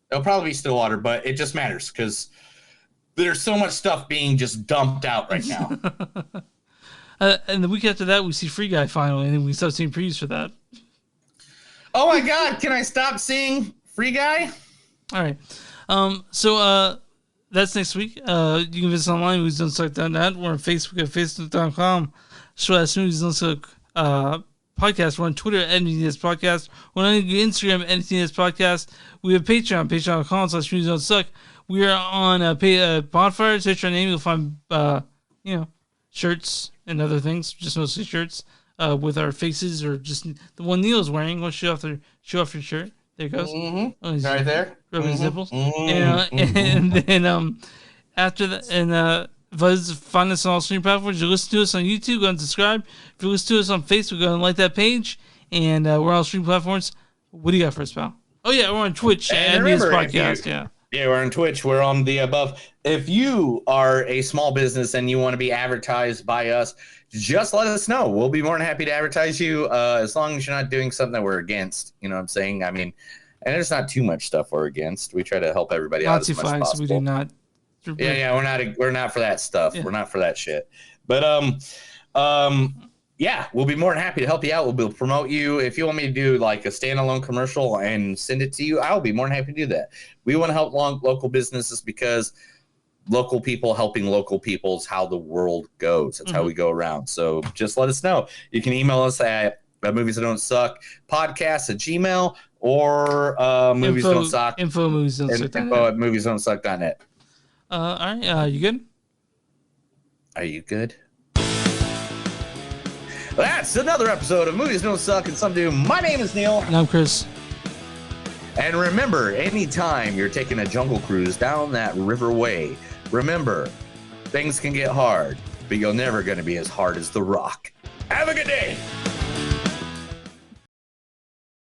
it'll probably be Stillwater, but it just matters because there's so much stuff being just dumped out right now. And the week after that, we see Free Guy finally, and we start seeing previews for that. Oh my God! Can I stop seeing Free Guy? All right. So that's next week. You can visit online, moviesdon'tsuck.net. We're on Facebook at facebook.com/moviesdon'tsuck podcast. We're on Twitter at NTS Podcast. We're on Instagram at NTS Podcast. We have Patreon, patreon.com/moviesdon'tsuck. We are on Bonfire. Search our name. You'll find shirts and other things, just mostly shirts with our faces or just the one Neil's wearing. We'll show off your shirt. There it goes. Mm-hmm. Oh, right there. Rubbing his nipples. And then after that, and find us on all streaming platforms. You listen to us on YouTube, go and subscribe. If you listen to us on Facebook, go and like that page. And we're on all streaming platforms. What do you got for us, pal? Oh yeah, we're on Twitch and remember, Podcast. Yeah, we're on Twitch. We're on the above. If you are a small business and you want to be advertised by us, just let us know. We'll be more than happy to advertise you as long as you're not doing something that we're against. You know what I'm saying? I mean, and there's not too much stuff we're against. We try to help everybody out as much as possible. We do not. Yeah, we're not for that stuff. Yeah. We're not for that shit. But yeah, we'll be more than happy to help you out. We'll promote you. If you want me to do like a standalone commercial and send it to you, I'll be more than happy to do that. We want to help local businesses because local people helping local people is how the world goes. That's how we go around. So just let us know. You can email us at Movies That Don't Suck podcast at Gmail or Movies Don't Suck. Info at moviesdon'tsuck.net. All right. You good? Are you good? That's another episode of Movies Don't Suck and Some Do. My name is Neil. And I'm Chris. And remember, anytime you're taking a jungle cruise down that riverway, remember, things can get hard, but you're never going to be as hard as The Rock. Have a good day.